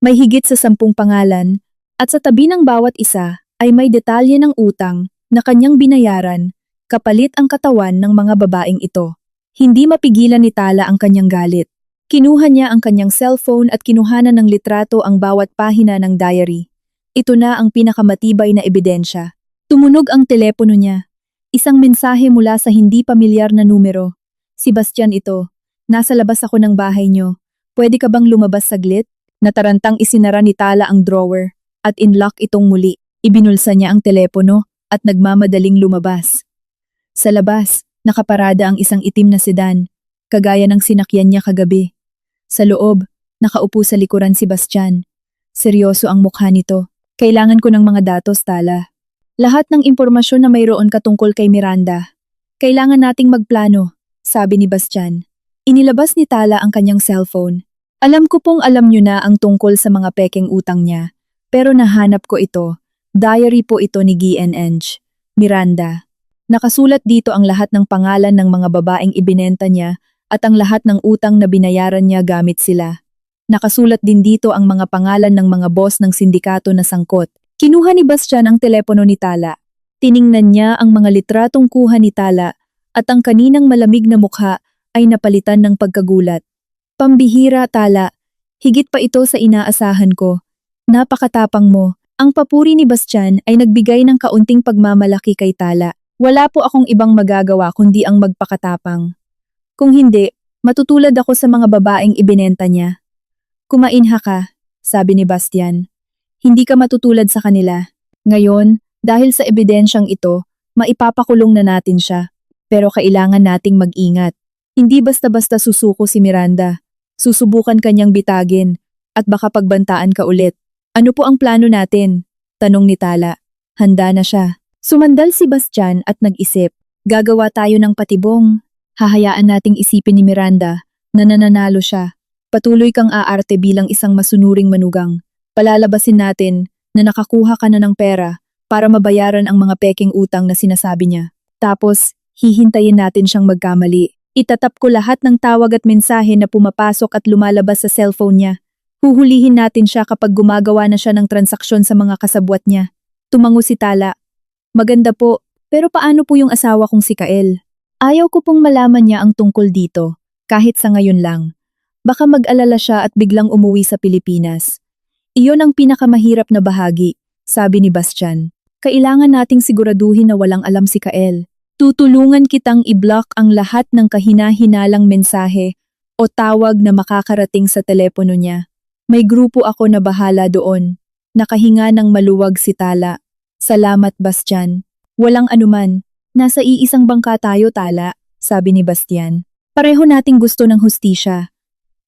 May higit sa 10 pangalan, at sa tabi ng bawat isa ay may detalye ng utang na kanyang binayaran, kapalit ang katawan ng mga babaeng ito. Hindi mapigilan ni Tala ang kanyang galit. Kinuha niya ang kanyang cellphone at kinuhanan ng litrato ang bawat pahina ng diary. Ito na ang pinakamatibay na ebidensya. Tumunog ang telepono niya. Isang mensahe mula sa hindi pamilyar na numero. Sebastian ito. Nasa labas ako ng bahay niyo. Pwede ka bang lumabas saglit? Natarantang isinara ni Tala ang drawer at inlock itong muli. Ibinulsa niya ang telepono at nagmamadaling lumabas. Sa labas, nakaparada ang isang itim na sedan, kagaya ng sinakyan niya kagabi. Sa loob, nakaupo sa likuran si Bastian. Seryoso ang mukha nito. Kailangan ko ng mga datos, Tala. Lahat ng impormasyon na mayroon ka tungkol kay Miranda. Kailangan nating magplano, sabi ni Bastian. Inilabas ni Tala ang kanyang cellphone. Alam ko pong alam niyo na ang tungkol sa mga pekeng utang niya, pero nahanap ko ito. Diary po ito ni GNG. Miranda. Nakasulat dito ang lahat ng pangalan ng mga babaeng ibinenta niya at ang lahat ng utang na binayaran niya gamit sila. Nakasulat din dito ang mga pangalan ng mga boss ng sindikato na sangkot. Kinuha ni Bastian ang telepono ni Tala. Tiningnan niya ang mga litratong kuha ni Tala at ang kaninang malamig na mukha ay napalitan ng pagkagulat. Pambihira, Tala. Higit pa ito sa inaasahan ko. Napakatapang mo. Ang papuri ni Bastian ay nagbigay ng kaunting pagmamalaki kay Tala. Wala po akong ibang magagawa kundi ang magpakatapang. Kung hindi, matutulad ako sa mga babaeng ibinenta niya. Kumainha ka, sabi ni Bastian. Hindi ka matutulad sa kanila. Ngayon, dahil sa ebidensyang ito, maipapakulong na natin siya. Pero kailangan nating mag-ingat. Hindi basta-basta susuko si Miranda. Susubukan kanyang bitagin at baka pagbantaan ka ulit. Ano po ang plano natin? Tanong ni Tala. Handa na siya. Sumandal si Bastian at nag-isip. Gagawa tayo ng patibong. Hahayaan nating isipin ni Miranda na nananalo siya. Patuloy kang aarte bilang isang masunuring manugang. Palalabasin natin na nakakuha ka na ng pera para mabayaran ang mga peking utang na sinasabi niya. Tapos, hihintayin natin siyang magkamali. Itatap ko lahat ng tawag at mensahe na pumapasok at lumalabas sa cellphone niya. Huhulihin natin siya kapag gumagawa na siya ng transaksyon sa mga kasabwat niya. Tumango si Tala. Maganda po, pero paano po yung asawa kong si Kael? Ayaw ko pong malaman niya ang tungkol dito, kahit sa ngayon lang. Baka mag-alala siya at biglang umuwi sa Pilipinas. Iyon ang pinakamahirap na bahagi, sabi ni Bastian. Kailangan nating siguraduhin na walang alam si Kael. Tutulungan kitang i-block ang lahat ng kahina-hinalang mensahe o tawag na makakarating sa telepono niya. May grupo ako na bahala doon. Nakahinga ng maluwag si Tala. Salamat, Bastian. Walang anuman. Nasa iisang bangka tayo, Tala, sabi ni Bastian. Pareho nating gusto ng hustisya.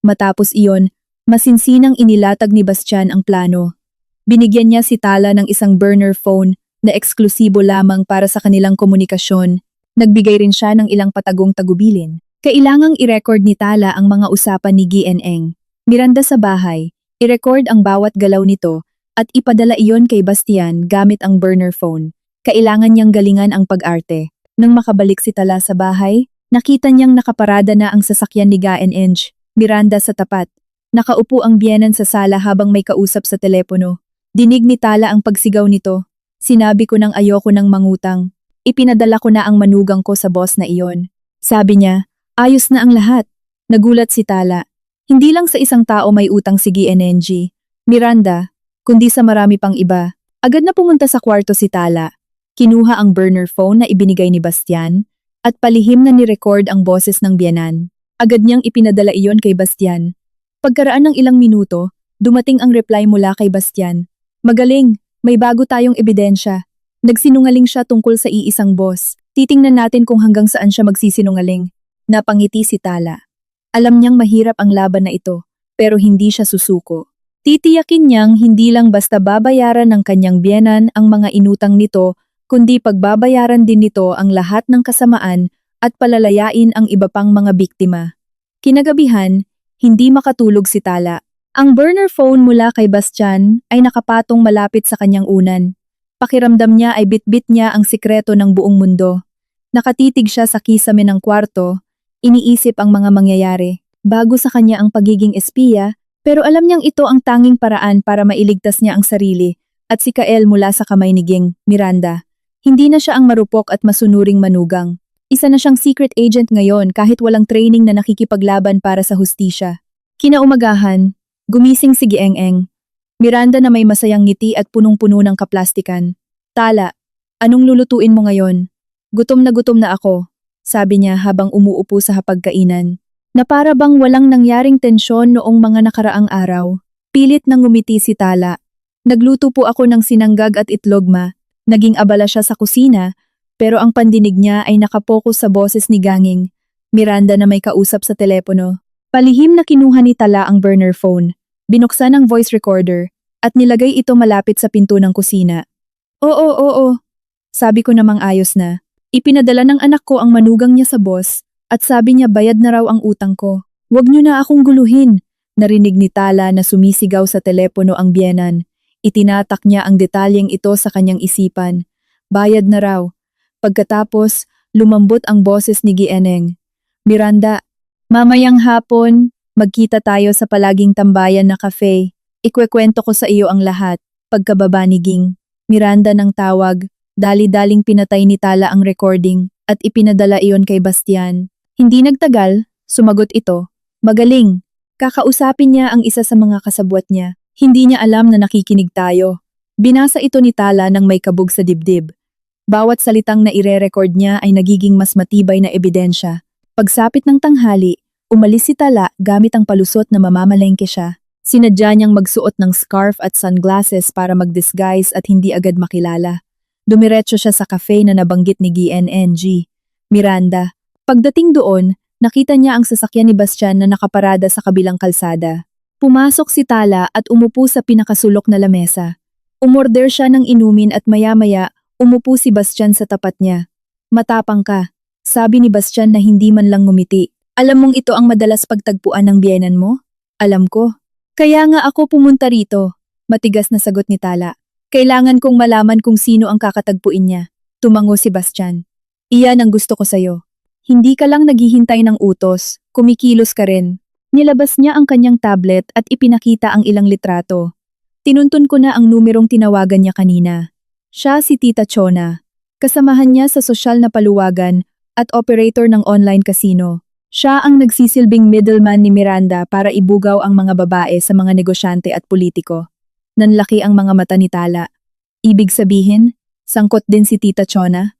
Matapos iyon, masinsinang inilatag ni Bastian ang plano. Binigyan niya si Tala ng isang burner phone na eksklusibo lamang para sa kanilang komunikasyon. Nagbigay rin siya ng ilang patagong tagubilin. Kailangang i-record ni Tala ang mga usapan ni Gieneng. Miranda sa bahay, i-record ang bawat galaw nito at ipadala iyon kay Bastian gamit ang burner phone. Kailangan niyang galingan ang pag-arte. Nang makabalik si Tala sa bahay, nakita niyang nakaparada na ang sasakyan ni Gieneng. Miranda sa tapat. Nakaupo ang biyenan sa sala habang may kausap sa telepono. Dinig ni Tala ang pagsigaw nito. Sinabi ko nang ayoko ng mangutang. Ipinadala ko na ang manugang ko sa boss na iyon. Sabi niya, ayos na ang lahat. Nagulat si Tala. Hindi lang sa isang tao may utang si Gieneng, Miranda, kundi sa marami pang iba. Agad na pumunta sa kwarto si Tala. Kinuha ang burner phone na ibinigay ni Bastian at palihim na ni-record ang boses ng biyenan. Agad niyang ipinadala iyon kay Bastian. Pagkaraan ng ilang minuto, dumating ang reply mula kay Bastian. Magaling, may bago tayong ebidensya. Nagsinungaling siya tungkol sa iisang boss. Titingnan natin kung hanggang saan siya magsisinungaling. Napangiti si Tala. Alam niyang mahirap ang laban na ito, pero hindi siya susuko. Titiyakin niyang hindi lang basta babayaran ng kanyang biyenan ang mga inutang nito, kundi pagbabayaran din nito ang lahat ng kasamaan at palalayain ang iba pang mga biktima. Kinagabihan, hindi makatulog si Tala. Ang burner phone mula kay Bastian ay nakapatong malapit sa kanyang unan. Pakiramdam niya ay bitbit niya ang sikreto ng buong mundo. Nakatitig siya sa kisame ng kwarto, iniisip ang mga mangyayari. Bago sa kanya ang pagiging espiya, pero alam niyang ito ang tanging paraan para mailigtas niya ang sarili at si Kael mula sa kamay ni Ging, Miranda. Hindi na siya ang marupok at masunuring manugang. Isa na siyang secret agent ngayon kahit walang training na nakikipaglaban para sa hustisya. Kinaumagahan, gumising si Gieneng. Miranda na may masayang ngiti at punong-puno ng kaplastikan. Tala, anong lulutuin mo ngayon? Gutom na ako, sabi niya habang umuupo sa hapagkainan. Na para bang walang nangyaring tensyon noong mga nakaraang araw. Pilit nang ngumiti si Tala. Nagluto po ako ng sinanggag at itlog, ma. Naging abala siya sa kusina, pero ang pandinig niya ay nakapokus sa boses ni Ganging. Miranda na may kausap sa telepono. Palihim na kinuha ni Tala ang burner phone. Binuksan ang voice recorder at nilagay ito malapit sa pinto ng kusina. Oo, sabi ko namang ayos na. Ipinadala ng anak ko ang manugang niya sa boss at sabi niya bayad na raw ang utang ko. Huwag niyo na akong guluhin. Narinig ni Tala na sumisigaw sa telepono ang biyenan. Itinatak niya ang detalyeng ito sa kanyang isipan. Bayad na raw. Pagkatapos, lumambot ang boses ni Gieneng. Miranda, mamayang hapon, magkita tayo sa palaging tambayan na cafe. Ikwekwento ko sa iyo ang lahat. Pagkababa ni Ging, Miranda ng tawag, dali-daling pinatay ni Tala ang recording at ipinadala iyon kay Bastian. Hindi nagtagal, sumagot ito. Magaling. Kakausapin niya ang isa sa mga kasabwat niya. Hindi niya alam na nakikinig tayo. Binasa ito ni Tala ng may kabog sa dibdib. Bawat salitang na ire-record niya ay nagiging mas matibay na ebidensya. Pagsapit ng tanghali, umalis si Tala gamit ang palusot na mamamalengke siya. Sinadya niyang magsuot ng scarf at sunglasses para mag-disguise at hindi agad makilala. Dumiretso siya sa cafe na nabanggit ni Gieneng, Miranda. Pagdating doon, nakita niya ang sasakyan ni Bastian na nakaparada sa kabilang kalsada. Pumasok si Tala at umupo sa pinakasulok na lamesa. Umorder siya ng inumin at maya-maya, umupo si Bastian sa tapat niya. Matapang ka, sabi ni Bastian na hindi man lang ngumiti. Alam mong ito ang madalas pagtagpuan ng biyenan mo? Alam ko. Kaya nga ako pumunta rito. Matigas na sagot ni Tala. Kailangan kong malaman kung sino ang kakatagpuin niya. Tumango si Bastian. Iyan ang gusto ko sayo. Hindi ka lang naghihintay ng utos, kumikilos ka rin. Nilabas niya ang kanyang tablet at ipinakita ang ilang litrato. Tinuntun ko na ang numerong tinawagan niya kanina. Siya si Tita Chona. Kasamahan niya sa sosyal na paluwagan at operator ng online casino. Siya ang nagsisilbing middleman ni Miranda para ibugaw ang mga babae sa mga negosyante at politiko. Nanlaki ang mga mata ni Tala. Ibig sabihin, sangkot din si Tita Chona?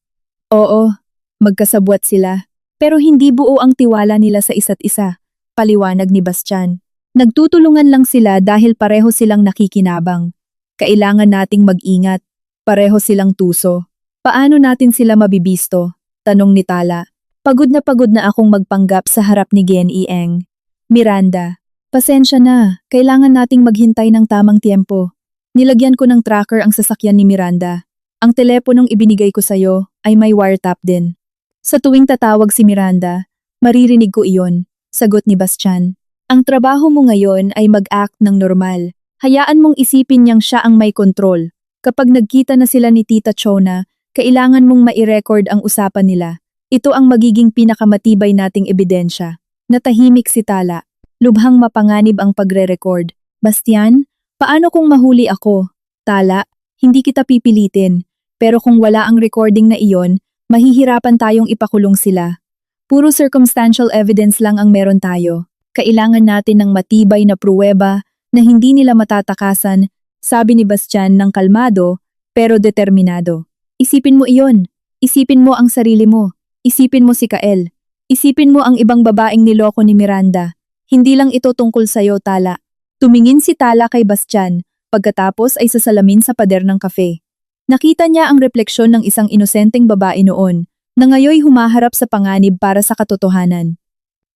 Oo, Magkasabwat sila, pero hindi buo ang tiwala nila sa isa't isa, paliwanag ni Bastian. Nagtutulungan lang sila dahil pareho silang nakikinabang. Kailangan nating mag-ingat, pareho silang tuso. Paano natin sila mabibisto? Tanong ni Tala. Pagod na akong magpanggap sa harap ni Gen Eng. Miranda, pasensya na, kailangan nating maghintay ng tamang tiempo. Nilagyan ko ng tracker ang sasakyan ni Miranda. Ang teleponong ibinigay ko sa'yo ay may wiretap din. Sa tuwing tatawag si Miranda, maririnig ko iyon, sagot ni Bastian. Ang trabaho mo ngayon ay mag-act ng normal. Hayaan mong isipin niyang siya ang may kontrol. Kapag nagkita na sila ni Tita Chona, kailangan mong mai-record ang usapan nila. Ito ang magiging pinakamatibay nating ebidensya. Natahimik si Tala. Lubhang mapanganib ang pagre-record. Bastian, paano kung mahuli ako? Tala, hindi kita pipilitin. Pero kung wala ang recording na iyon, mahihirapan tayong ipakulong sila. Puro circumstantial evidence lang ang meron tayo. Kailangan natin ng matibay na pruweba na hindi nila matatakasan, sabi ni Bastian ng kalmado pero determinado. Isipin mo iyon. Isipin mo ang sarili mo. Isipin mo si Kael. Isipin mo ang ibang babaeng niloko ni Miranda. Hindi lang ito tungkol sa'yo, Tala. Tumingin si Tala kay Bastian, pagkatapos ay sasalamin sa pader ng kafe. Nakita niya ang refleksyon ng isang inosenteng babae noon, na ngayoy humaharap sa panganib para sa katotohanan.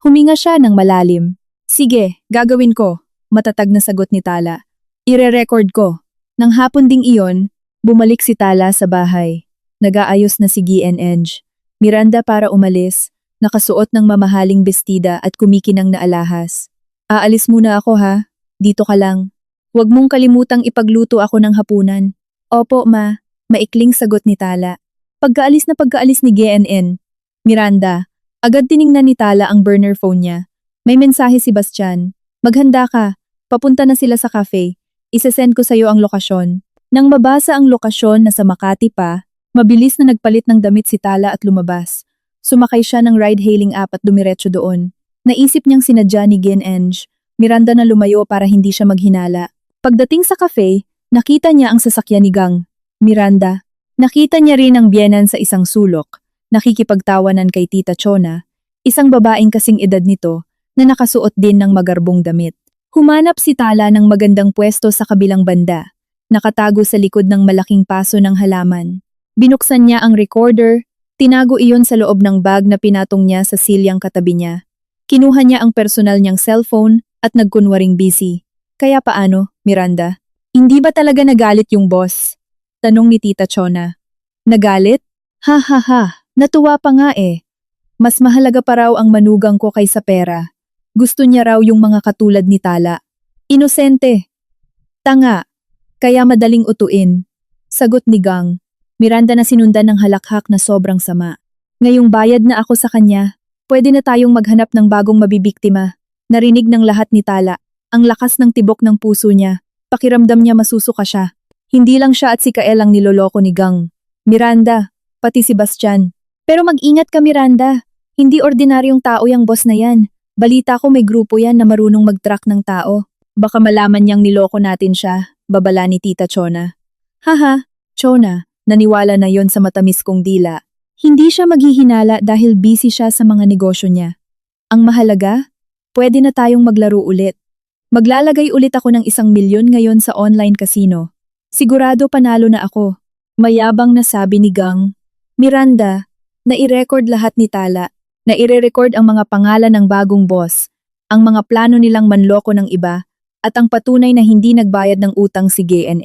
Huminga siya ng malalim. Sige, gagawin ko, matatag na sagot ni Tala. Ire-record ko. Nang hapon ding iyon, bumalik si Tala sa bahay. Nag-aayos na si Gen. Miranda para umalis, nakasuot ng mamahaling bestida at kumikinang na alahas. Aalis muna ako ha, dito ka lang. Huwag mong kalimutang ipagluto ako ng hapunan. Opo ma, maikling sagot ni Tala. Pagkaalis ni Gen. Miranda, agad tiningnan ni Tala ang burner phone niya. May mensahe si Bastian. Maghanda ka, papunta na sila sa cafe. Isesend ko sa'yo ang lokasyon. Nang mabasa ang lokasyon na sa Makati pa, mabilis na nagpalit ng damit si Tala at lumabas. Sumakay siya ng ride-hailing app at dumiretso doon. Naisip niyang sinadya ni Gen. Miranda na lumayo para hindi siya maghinala. Pagdating sa cafe, nakita niya ang sasakyan ni Gang. Miranda, nakita niya rin ang biyenan sa isang sulok, nakikipagtawanan kay Tita Chona, isang babaeng kasing edad nito na nakasuot din ng magarbong damit. Humanap si Tala ng magandang pwesto sa kabilang banda, nakatago sa likod ng malaking paso ng halaman. Binuksan niya ang recorder, tinago iyon sa loob ng bag na pinatong niya sa silyang katabi niya. Kinuha niya ang personal niyang cellphone at nagkunwaring busy. Kaya paano, Miranda? Hindi ba talaga nagalit yung boss? Tanong ni Tita Chona. Nagalit? Ha ha ha, natuwa pa nga eh. Mas mahalaga pa raw ang manugang ko kaysa pera. Gusto niya raw yung mga katulad ni Tala. Inosente. Tanga. Kaya madaling utuin. Sagot ni Gang. Miranda na sinundan ng halakhak na sobrang sama. Ngayong bayad na ako sa kanya, pwede na tayong maghanap ng bagong mabibiktima. Narinig ng lahat ni Tala. Ang lakas ng tibok ng puso niya. Pakiramdam niya masusuka siya. Hindi lang siya at si Kael ang niloloko ni Gang. Miranda, pati si Bastian. Pero mag-ingat ka Miranda. Hindi ordinaryong tao yung boss na yan. Balita ko may grupo yan na marunong mag-track ng tao. Baka malaman niyang niloko natin siya, babala ni Tita Chona. Haha, Chona, naniwala na yon sa matamis kong dila. Hindi siya maghihinala dahil busy siya sa mga negosyo niya. Ang mahalaga, pwede na tayong maglaro ulit. Maglalagay ulit ako ng 1 milyon ngayon sa online casino. Sigurado panalo na ako. Mayabang na sabi ni Gang. Miranda, nai-record lahat ni Tala. Naire-record ang mga pangalan ng bagong boss, ang mga plano nilang manloko ng iba, at ang patunay na hindi nagbayad ng utang si Gen.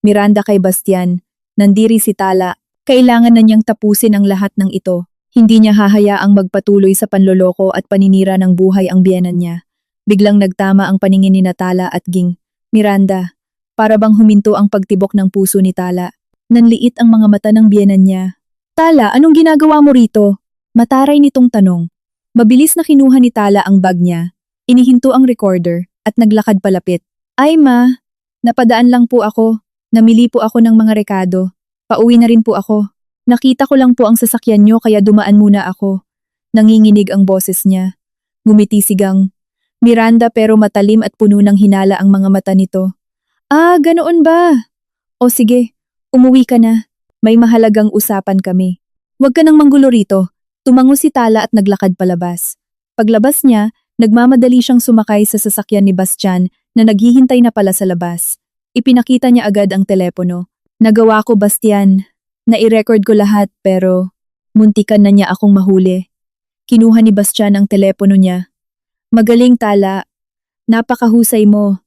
Miranda kay Bastian, nandiri si Tala, kailangan na niyang tapusin ang lahat ng ito. Hindi niya hahayaang magpatuloy sa panloloko at paninira ng buhay ang biyenan niya. Biglang nagtama ang paningin ni Tala at Ging. Miranda, para bang huminto ang pagtibok ng puso ni Tala. Nanliit ang mga mata ng biyenan niya. Tala, anong ginagawa mo rito? Mataray nitong tanong. Mabilis na kinuha ni Tala ang bag niya, inihinto ang recorder, at naglakad palapit. Ay ma, napadaan lang po ako, namili po ako ng mga rekado. Pauwi na rin po ako. Nakita ko lang po ang sasakyan niyo kaya dumaan muna ako. Nanginginig ang boses niya. Ngumiti si Gang. Miranda pero matalim at puno ng hinala ang mga mata nito. Ah, ganoon ba? O sige, umuwi ka na. May mahalagang usapan kami. Huwag ka nang manggulo rito. Tumango si Tala at naglakad palabas. Paglabas niya, nagmamadali siyang sumakay sa sasakyan ni Bastian na naghihintay na pala sa labas. Ipinakita niya agad ang telepono. Nagawa ko, Bastian. Nai-record ko lahat pero muntikan na niya akong mahuli. Kinuha ni Bastian ang telepono niya. Magaling, Tala. Napakahusay mo.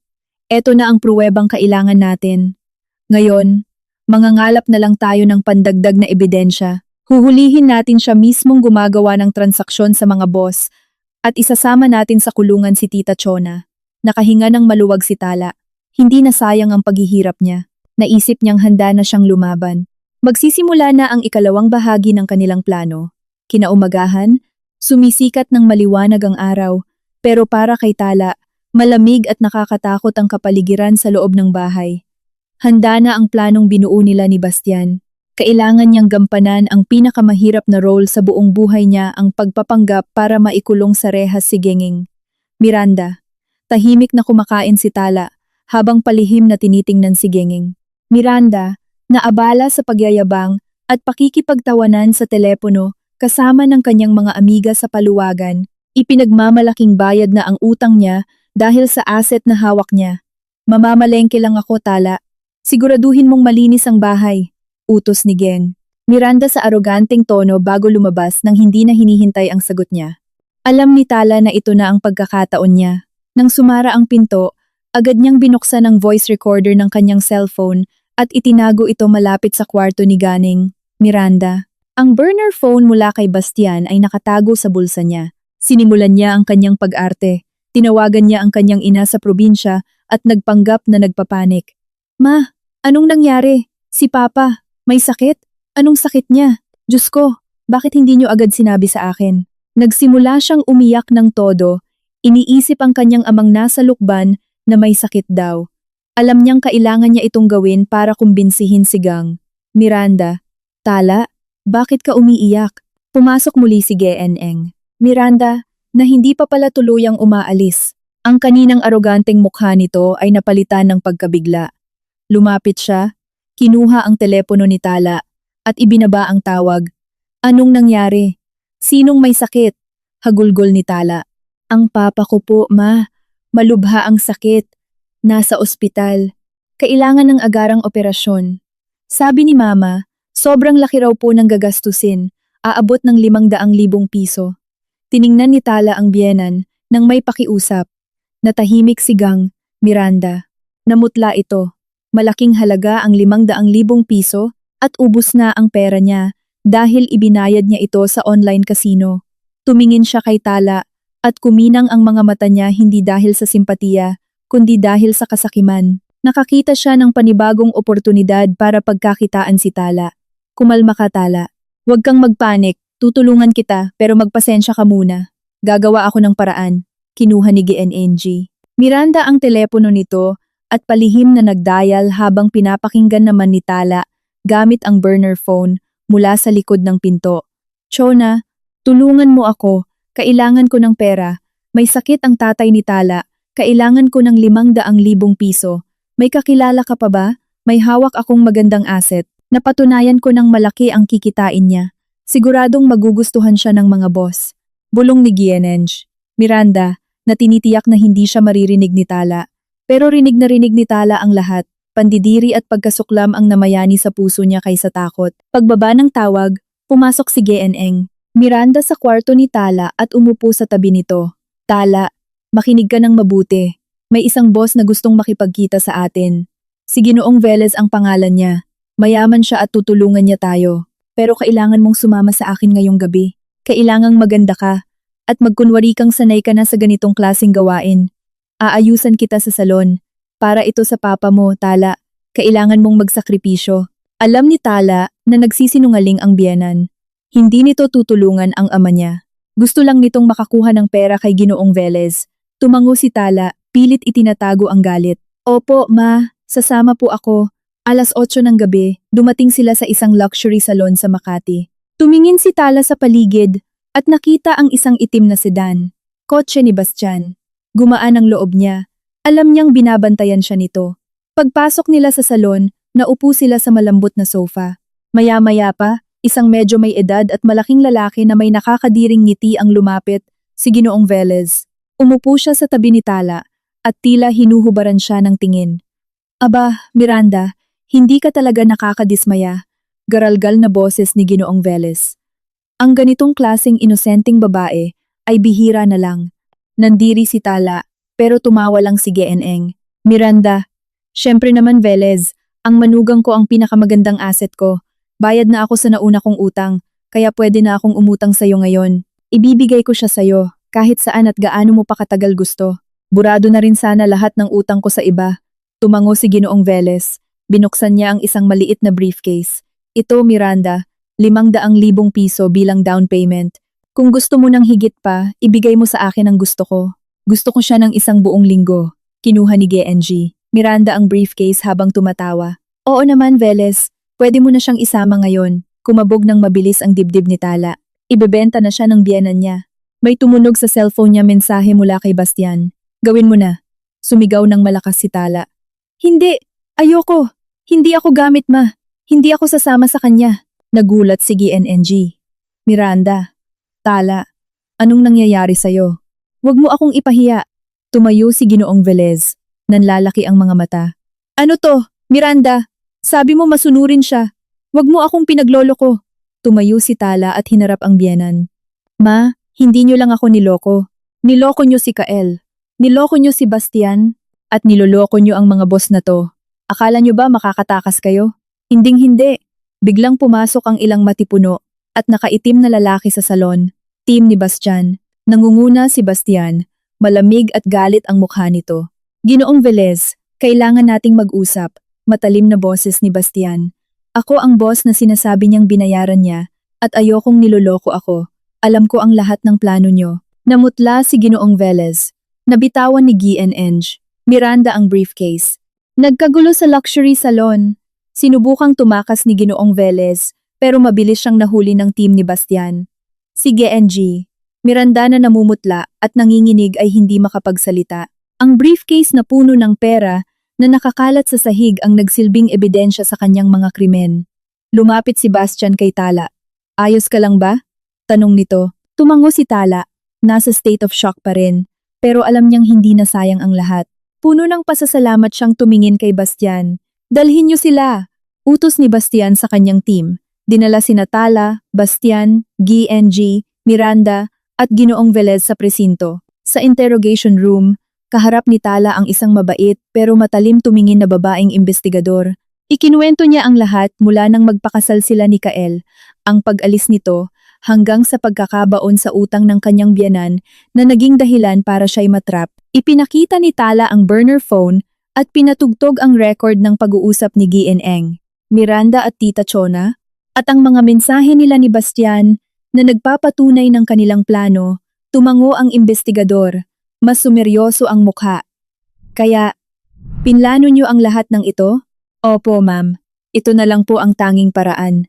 Eto na ang pruwebang kailangan natin. Ngayon, mangangalap na lang tayo ng pandagdag na ebidensya. Huhulihin natin siya mismong gumagawa ng transaksyon sa mga boss at isasama natin sa kulungan si Tita Chona. Nakahinga ng maluwag si Tala. Hindi na sayang ang paghihirap niya. Naisip niyang handa na siyang lumaban. Magsisimula na ang ikalawang bahagi ng kanilang plano. Kinaumagahan, sumisikat ng maliwanag ang araw, pero para kay Tala, malamig at nakakatakot ang kapaligiran sa loob ng bahay. Handa na ang planong binuo nila ni Bastian. Kailangan niyang gampanan ang pinakamahirap na role sa buong buhay niya, ang pagpapanggap para maikulong sa rehas si Genging. Miranda. Tahimik na kumakain si Tala, habang palihim na tinitingnan si Genging. Miranda, naabala sa pagyayabang at pakikipagtawanan sa telepono kasama ng kanyang mga amiga sa paluwagan, ipinagmamalaking bayad na ang utang niya dahil sa asset na hawak niya. Mamamalengke lang ako, Tala. Siguraduhin mong malinis ang bahay. Utos ni Geng. Miranda sa aroganteng tono bago lumabas nang hindi na hinihintay ang sagot niya. Alam ni Tala na ito na ang pagkakataon niya. Nang sumara ang pinto, agad niyang binuksan ang voice recorder ng kanyang cellphone at itinago ito malapit sa kwarto ni Ganing. Miranda. Ang burner phone mula kay Bastian ay nakatago sa bulsa niya. Sinimulan niya ang kanyang pag-arte. Tinawagan niya ang kanyang ina sa probinsya at nagpanggap na nagpapanik. Ma, anong nangyari? Si Papa. May sakit? Anong sakit niya? Diyos ko, bakit hindi niyo agad sinabi sa akin? Nagsimula siyang umiyak ng todo. Iniisip ang kanyang amang nasa lukban na may sakit daw. Alam niyang kailangan niya itong gawin para kumbinsihin si Gang. Miranda. Tala, bakit ka umiiyak? Pumasok muli si GNN. Miranda, na hindi pa pala tuluyang umaalis. Ang kaninang aroganteng mukha nito ay napalitan ng pagkabigla. Lumapit siya. Kinuha ang telepono ni Tala at ibinaba ang tawag. Anong nangyari? Sinong may sakit? Hagulgol ni Tala. Ang papa ko po, ma. Malubha ang sakit. Nasa ospital. Kailangan ng agarang operasyon. Sabi ni Mama, sobrang laki raw po ng gagastusin. Aabot ng 500,000 piso. Tiningnan ni Tala ang biyenan nang may pakiusap. Natahimik si Gang, Miranda. Namutla ito. Malaking halaga ang 500,000 piso at ubos na ang pera niya dahil ibinayad niya ito sa online casino. Tumingin siya kay Tala at kuminang ang mga mata niya hindi dahil sa simpatiya, kundi dahil sa kasakiman. Nakakita siya ng panibagong oportunidad para pagkakitaan si Tala. Kumalma ka, Tala. Huwag kang magpanik, tutulungan kita pero magpasensya ka muna. Gagawa ako ng paraan. Kinuha ni GNNG. Miranda ang telepono nito at palihim na nagdial habang pinapakinggan naman ni Tala gamit ang burner phone mula sa likod ng pinto. Chona, tulungan mo ako. Kailangan ko ng pera. May sakit ang tatay ni Tala. Kailangan ko ng 500,000 piso. May kakilala ka pa ba? May hawak akong magandang asset. Napatunayan ko ng malaki ang kikitain niya. Siguradong magugustuhan siya ng mga boss. Bulong ni Gienenge. Miranda, na tinitiyak na hindi siya maririnig ni Tala. Pero rinig na rinig ni Tala ang lahat, pandidiri at pagkasuklam ang namayani sa puso niya kaysa takot. Pagbaba ng tawag, pumasok si GNN. Miranda sa kwarto ni Tala at umupo sa tabi nito. Tala, makinig ka ng mabuti. May isang boss na gustong makipagkita sa atin. Si Ginoong Velez ang pangalan niya. Mayaman siya at tutulungan niya tayo. Pero kailangan mong sumama sa akin ngayong gabi. Kailangang maganda ka at magkunwari kang sanay ka na sa ganitong klaseng gawain. Aayusan kita sa salon. Para ito sa papa mo, Tala. Kailangan mong magsakripisyo. Alam ni Tala na nagsisinungaling ang biyenan. Hindi nito tutulungan ang ama niya. Gusto lang nitong makakuha ng pera kay Ginoong Velez. Tumango si Tala, pilit itinatago ang galit. Opo, ma. Sasama po ako. 8:00 ng gabi, dumating sila sa isang luxury salon sa Makati. Tumingin si Tala sa paligid at nakita ang isang itim na sedan. Kotse ni Bastian. Gumaan ang loob niya. Alam niyang binabantayan siya nito. Pagpasok nila sa salon, naupo sila sa malambot na sofa. Maya-maya pa, Isang medyo may edad at malaking lalaki na may nakakadiring ngiti ang lumapit, si Ginoong Velez. Umupo siya sa tabi ni Tala at tila hinuhubaran siya ng tingin. Aba, Miranda, hindi ka talaga nakakadismaya. Garalgal na boses ni Ginoong Velez. Ang ganitong klaseng inosenteng babae ay bihira na lang. Nandiri si Tala, pero tumawa lang si Gieneng. Miranda, syempre naman Velez, ang manugang ko ang pinakamagandang asset ko. Bayad na ako sa nauna kong utang, kaya pwede na akong umutang sa'yo ngayon. Ibibigay ko siya sa'yo, kahit saan at gaano mo pa katagal gusto. Burado na rin sana lahat ng utang ko sa iba. Tumango si Ginoong Velez. Binuksan niya ang isang maliit na briefcase. Ito, Miranda, 500,000 piso bilang down payment. Kung gusto mo ng higit pa, ibigay mo sa akin ang gusto ko. Gusto ko siya ng isang buong linggo. Kinuha ni GNG. Miranda ang briefcase habang tumatawa. Oo naman, Velez. Pwede mo na siyang isama ngayon. Kumabog ng mabilis ang dibdib ni Tala. Ibebenta na siya ng biyenan niya. May tumunog sa cellphone niya mensahe mula kay Bastian. Gawin mo na. Sumigaw ng malakas si Tala. Hindi! Ayoko! Hindi ako gamit ma! Hindi ako sasama sa kanya! Nagulat si GNNG. Miranda. Tala. Anong nangyayari sa'yo? Huwag mo akong ipahiya. Tumayo si Ginoong Velez. Nanlalaki ang mga mata. Ano to? Miranda! Sabi mo masunurin siya. Huwag mo akong pinagloloko. Tumayo si Tala at hinarap ang biyenan. Ma, hindi niyo lang ako niloko. Niloko niyo si Kael. Niloko niyo si Bastian. At niloloko niyo ang mga boss na to. Akala niyo ba makakatakas kayo? Hinding-hindi. Biglang pumasok ang ilang matipuno at nakaitim na lalaki sa salon. Team ni Bastian. Nangunguna si Bastian. Malamig at galit ang mukha nito. Ginoong Velez, kailangan nating mag-usap. Matalim na boses ni Bastian. Ako ang boss na sinasabi niyang binayaran niya at ayokong niloloko ako. Alam ko ang lahat ng plano niyo. Namutla si Ginoong Velez. Nabitawan ni GNNG. Miranda ang briefcase. Nagkagulo sa luxury salon. Sinubukang tumakas ni Ginoong Velez pero mabilis siyang nahuli ng team ni Bastian. Si GNG. Miranda na namumutla at nanginginig ay hindi makapagsalita. Ang briefcase na puno ng pera na nakakalat sa sahig ang nagsilbing ebidensya sa kanyang mga krimen. Lumapit si Bastian kay Tala. Ayos ka lang ba? Tanong nito. Tumango si Tala. Nasa state of shock pa rin. Pero alam niyang hindi na sayang ang lahat. Puno ng pasasalamat siyang tumingin kay Bastian. Dalhin niyo sila. Utos ni Bastian sa kanyang team. Dinala sina Tala, Bastian, GNG, Miranda, at Ginoong Velez sa presinto. Sa interrogation room, kaharap ni Tala ang isang mabait pero matalim tumingin na babaeng investigador. Ikinuwento niya ang lahat mula nang magpakasal sila ni Kael, ang pag-alis nito, hanggang sa pagkakabaon sa utang ng kanyang biyanan na naging dahilan para siya'y matrap. Ipinakita ni Tala ang burner phone at pinatugtog ang record ng pag-uusap ni Gieneng, Miranda at Tita Chona, at ang mga mensahe nila ni Bastian na nagpapatunay ng kanilang plano. Tumango ang investigador. Mas sumeryoso ang mukha. Kaya, pinlano niyo ang lahat ng ito? Opo, ma'am. Ito na lang po ang tanging paraan.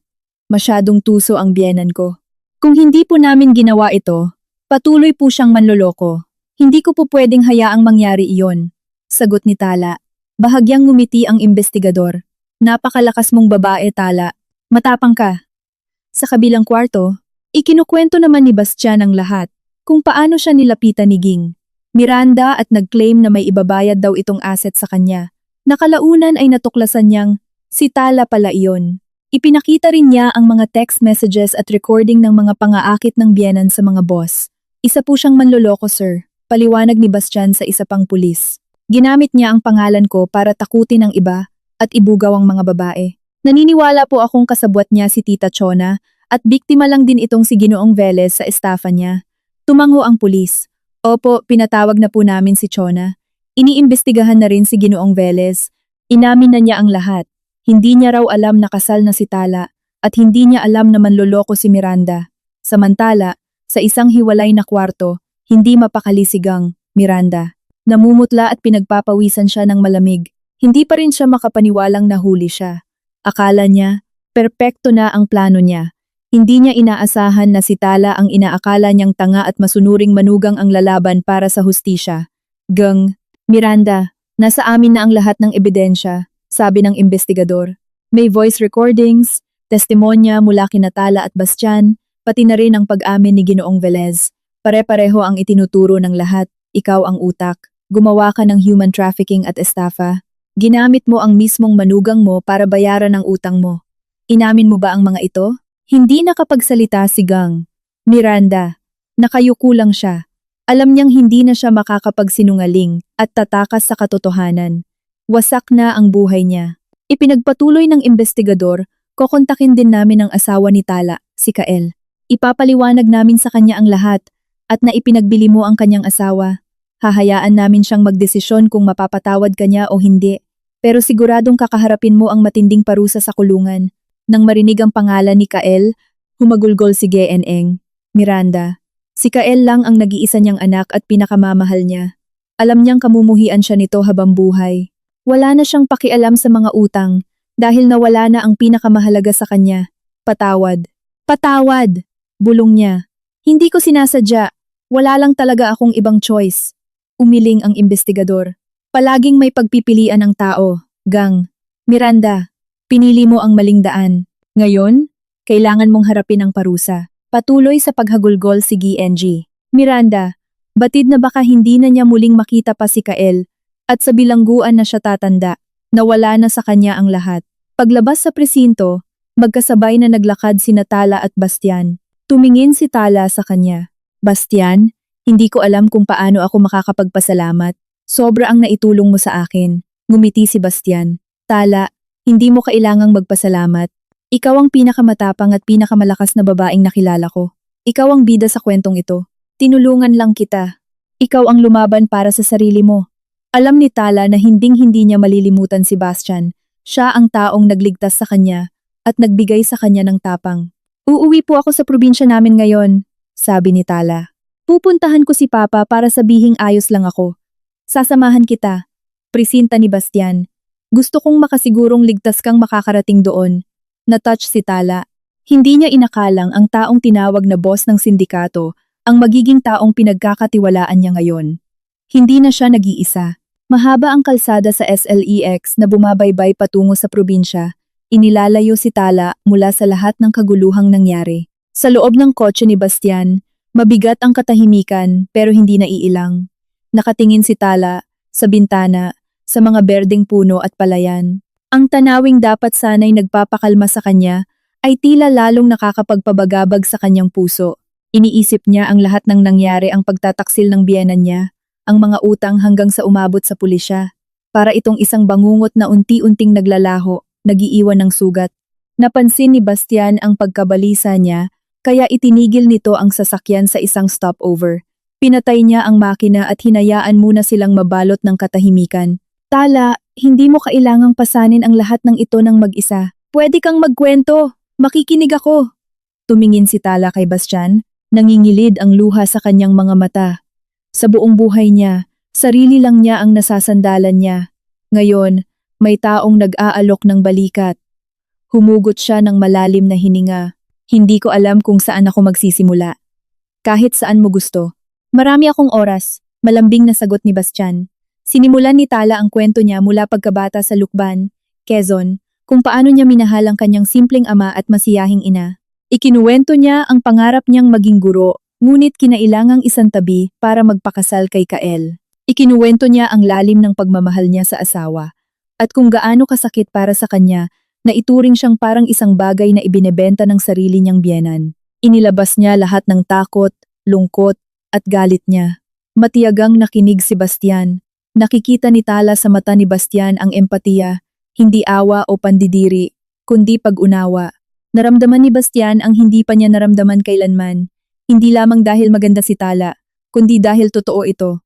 Masyadong tuso ang biyenan ko. Kung hindi po namin ginawa ito, patuloy po siyang manloloko. Hindi ko po pwedeng hayaang mangyari iyon. Sagot ni Tala. Bahagyang ngumiti ang investigador. Napakalakas mong babae, Tala. Matapang ka. Sa kabilang kwarto, ikinukwento naman ni Bastian ang lahat kung paano siya nilapitan ni Ging. Miranda at nag-claim na may ibabayad daw itong asset sa kanya. Nakalaunan ay natuklasan niyang si Tala pala iyon. Ipinakita rin niya ang mga text messages at recording ng mga pangaakit ng biyenan sa mga boss. Isa po siyang manloloko, sir. Paliwanag ni Bastian sa isa pang pulis. Ginamit niya ang pangalan ko para takutin ang iba at ibugaw ang mga babae. Naniniwala po akong kasabwat niya si Tita Chona at biktima lang din itong si Ginoong Velez sa estafa niya. Tumango ang pulis. Opo, pinatawag na po namin si Chona. Iniimbestigahan na rin si Ginoong Velez. Inamin na niya ang lahat. Hindi niya raw alam na kasal na si Tala at hindi niya alam na manloloko si Miranda. Samantala, sa isang hiwalay na kwarto, hindi mapakali-sigang Miranda. Namumutla at pinagpapawisan siya ng malamig. Hindi pa rin siya makapaniwalang nahuli siya. Akala niya, perpekto na ang plano niya. Hindi niya inaasahan na si Tala ang inaakala niyang tanga at masunuring manugang ang lalaban para sa hustisya. Miranda, nasa amin na ang lahat ng ebidensya, sabi ng investigador. May voice recordings, Testimonya mula kina Tala at Bastian, pati na rin ang pag-amin ni Ginoong Velez. Pare-pareho ang itinuturo ng lahat, ikaw ang utak. Gumawa ka ng human trafficking at estafa. Ginamit mo ang mismong manugang mo para bayaran ang utang mo. Inamin mo ba ang mga ito? Hindi nakapagsalita si Gang. Miranda, nakayuko lang siya. Alam niyang hindi na siya makakapagsinungaling at tatakas sa katotohanan. Wasak na ang buhay niya. Ipinagpatuloy ng investigador, kokontakin din namin ang asawa ni Tala, si Kael. Ipapaliwanag namin sa kanya ang lahat at na ipinagbili mo ang kanyang asawa. Hahayaan namin siyang magdesisyon kung mapapatawad ka niya o hindi. Pero siguradong kakaharapin mo ang matinding parusa sa kulungan. Nang marinig ang pangalan ni Kael, humagulgol si GNeng. Miranda, si Kael lang ang nag-iisa niyang anak at pinakamamahal niya. Alam niyang kamumuhian siya nito habang buhay. Wala na siyang pakialam sa mga utang dahil nawala na ang pinakamahalaga sa kanya. Patawad. Patawad! Bulong niya. Hindi ko sinasadya. Wala lang talaga akong ibang choice. Umiling ang investigador. Palaging may pagpipilian ang tao. Gang. Miranda, pinili mo ang maling daan. Ngayon, kailangan mong harapin ang parusa. Patuloy sa paghagulgol si GNG. Miranda, batid na baka hindi na niya muling makita pa si Kael at sa bilangguan na siya tatanda, nawala na sa kanya ang lahat. Paglabas sa presinto, magkasabay na naglakad sina Tala at Bastian. Tumingin si Tala sa kanya. Bastian, hindi ko alam kung paano ako makakapagpasalamat. Sobra ang naitulong mo sa akin. Ngumiti si Bastian. Tala, hindi mo kailangang magpasalamat. Ikaw ang pinakamatapang at pinakamalakas na babaeng nakilala ko. Ikaw ang bida sa kwentong ito. Tinulungan lang kita. Ikaw ang lumaban para sa sarili mo. Alam ni Tala na hinding-hindi niya malilimutan si Bastian. Siya ang taong nagligtas sa kanya at nagbigay sa kanya ng tapang. Uuwi po ako sa probinsya namin ngayon, sabi ni Tala. Pupuntahan ko si Papa para sabihing ayos lang ako. Sasamahan kita. Presinta ni Bastian. Gusto kong makasigurong ligtas kang makakarating doon. Na-touch si Tala. Hindi niya inakalang ang taong tinawag na boss ng sindikato ang magiging taong pinagkakatiwalaan niya ngayon. Hindi na siya nag-iisa. Mahaba ang kalsada sa SLEX na bumabaybay patungo sa probinsya. Inilalayo si Tala mula sa lahat ng kaguluhang nangyari. Sa loob ng kotse ni Bastian, mabigat ang katahimikan pero hindi naiilang. Nakatingin si Tala sa bintana, sa mga berdeng puno at palayan. Ang tanawing dapat sana'y nagpapakalma sa kanya ay tila lalong nakakapagpabagabag sa kanyang puso. Iniisip niya ang lahat ng nangyari, ang pagtataksil ng biyenan niya, ang mga utang hanggang sa umabot sa pulisya. Para itong isang bangungot na unti-unting naglalaho, nagiiwan ng sugat. Napansin ni Bastian ang pagkabalisa niya, kaya itinigil nito ang sasakyan sa isang stopover. Pinatay niya ang makina at hinayaan muna silang mabalot ng katahimikan. Tala, hindi mo kailangang pasanin ang lahat ng ito ng mag-isa. Pwede kang magkwento, makikinig ako. Tumingin si Tala kay Bastian, nangingilid ang luha sa kanyang mga mata. Sa buong buhay niya, sarili lang niya ang nasasandalan niya. Ngayon, may taong nag-aalok ng balikat. Humugot siya ng malalim na hininga. Hindi ko alam kung saan ako magsisimula. Kahit saan mo gusto. Marami akong oras, malambing na sagot ni Bastian. Sinimulan ni Tala ang kwento niya mula pagkabata sa Lukban, Quezon, kung paano niya minahal ang kanyang simpleng ama at masiyahing ina. Ikinuwento niya ang pangarap niyang maging guro, ngunit kinailangang isang tabi para magpakasal kay Kael. Ikinuwento niya ang lalim ng pagmamahal niya sa asawa, at kung gaano kasakit para sa kanya na ituring siyang parang isang bagay na ibinebenta ng sarili niyang biyenan. Inilabas niya lahat ng takot, lungkot, at galit niya. Matiyagang nakinig si Bastian. Nakikita ni Tala sa mata ni Bastian ang empatiya, hindi awa o pandidiri, kundi pag-unawa. Naramdaman ni Bastian ang hindi pa niya naramdaman kailanman. Hindi lamang dahil maganda si Tala, kundi dahil totoo ito.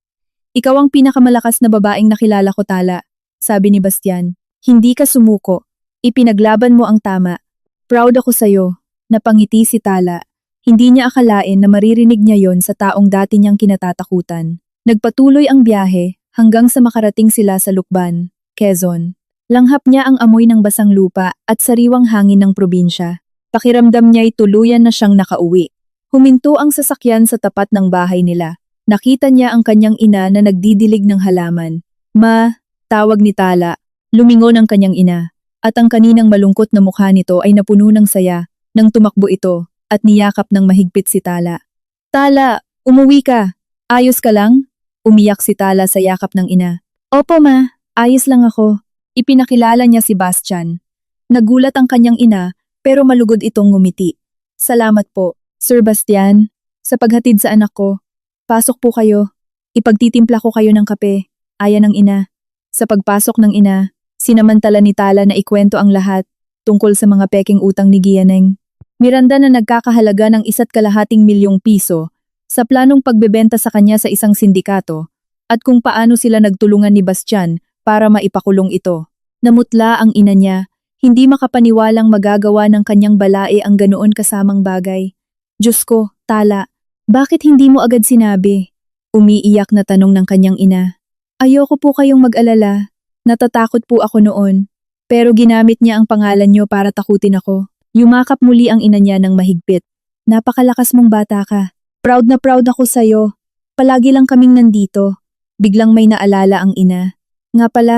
Ikaw ang pinakamalakas na babaeng nakilala ko, Tala, sabi ni Bastian. Hindi ka sumuko. Ipinaglaban mo ang tama. Proud ako sa'yo. Napangiti si Tala. Hindi niya akalain na maririnig niya yon sa taong dati niyang kinatatakutan. Nagpatuloy ang biyahe hanggang sa makarating sila sa Lukban, Quezon. Langhap niya ang amoy ng basang lupa at sariwang hangin ng probinsya. Pakiramdam niya'y tuluyan na siyang nakauwi. Huminto ang sasakyan sa tapat ng bahay nila. Nakita niya ang kanyang ina na nagdidilig ng halaman. Ma, tawag ni Tala. Lumingon ang kanyang ina. At ang kaninang malungkot na mukha nito ay napuno ng saya nang tumakbo ito at niyakap ng mahigpit si Tala. Tala, umuwi ka. Ayos ka lang? Umiyak si Tala sa yakap ng ina. Opo ma, ayos lang ako. Ipinakilala niya si Bastian. Nagulat ang kanyang ina pero malugod itong ngumiti. Salamat po, Sir Bastian, sa paghatid sa anak ko. Pasok po kayo. Ipagtitimpla ko kayo ng kape. Aya ng ina. Sa pagpasok ng ina, sinamantala ni Tala na ikwento ang lahat tungkol sa mga peking utang ni Gianeng. Miranda na nagkakahalaga ng 1,2 milyong piso sa planong pagbebenta sa kanya sa isang sindikato at kung paano sila nagtulungan ni Bastian para maipakulong ito. Namutla ang ina niya, hindi makapaniwalang magagawa ng kanyang balae ang ganoon kasamang bagay. Diyos ko, Tala, bakit hindi mo agad sinabi? Umiiyak na tanong ng kanyang ina. Ayoko po kayong mag-alala, natatakot po ako noon, pero ginamit niya ang pangalan niyo para takutin ako. Yumakap muli ang ina niya ng mahigpit. Napakalakas mong bata ka. Proud na proud ako sa'yo. Palagi lang kaming nandito. Biglang may naalala ang ina. Nga pala,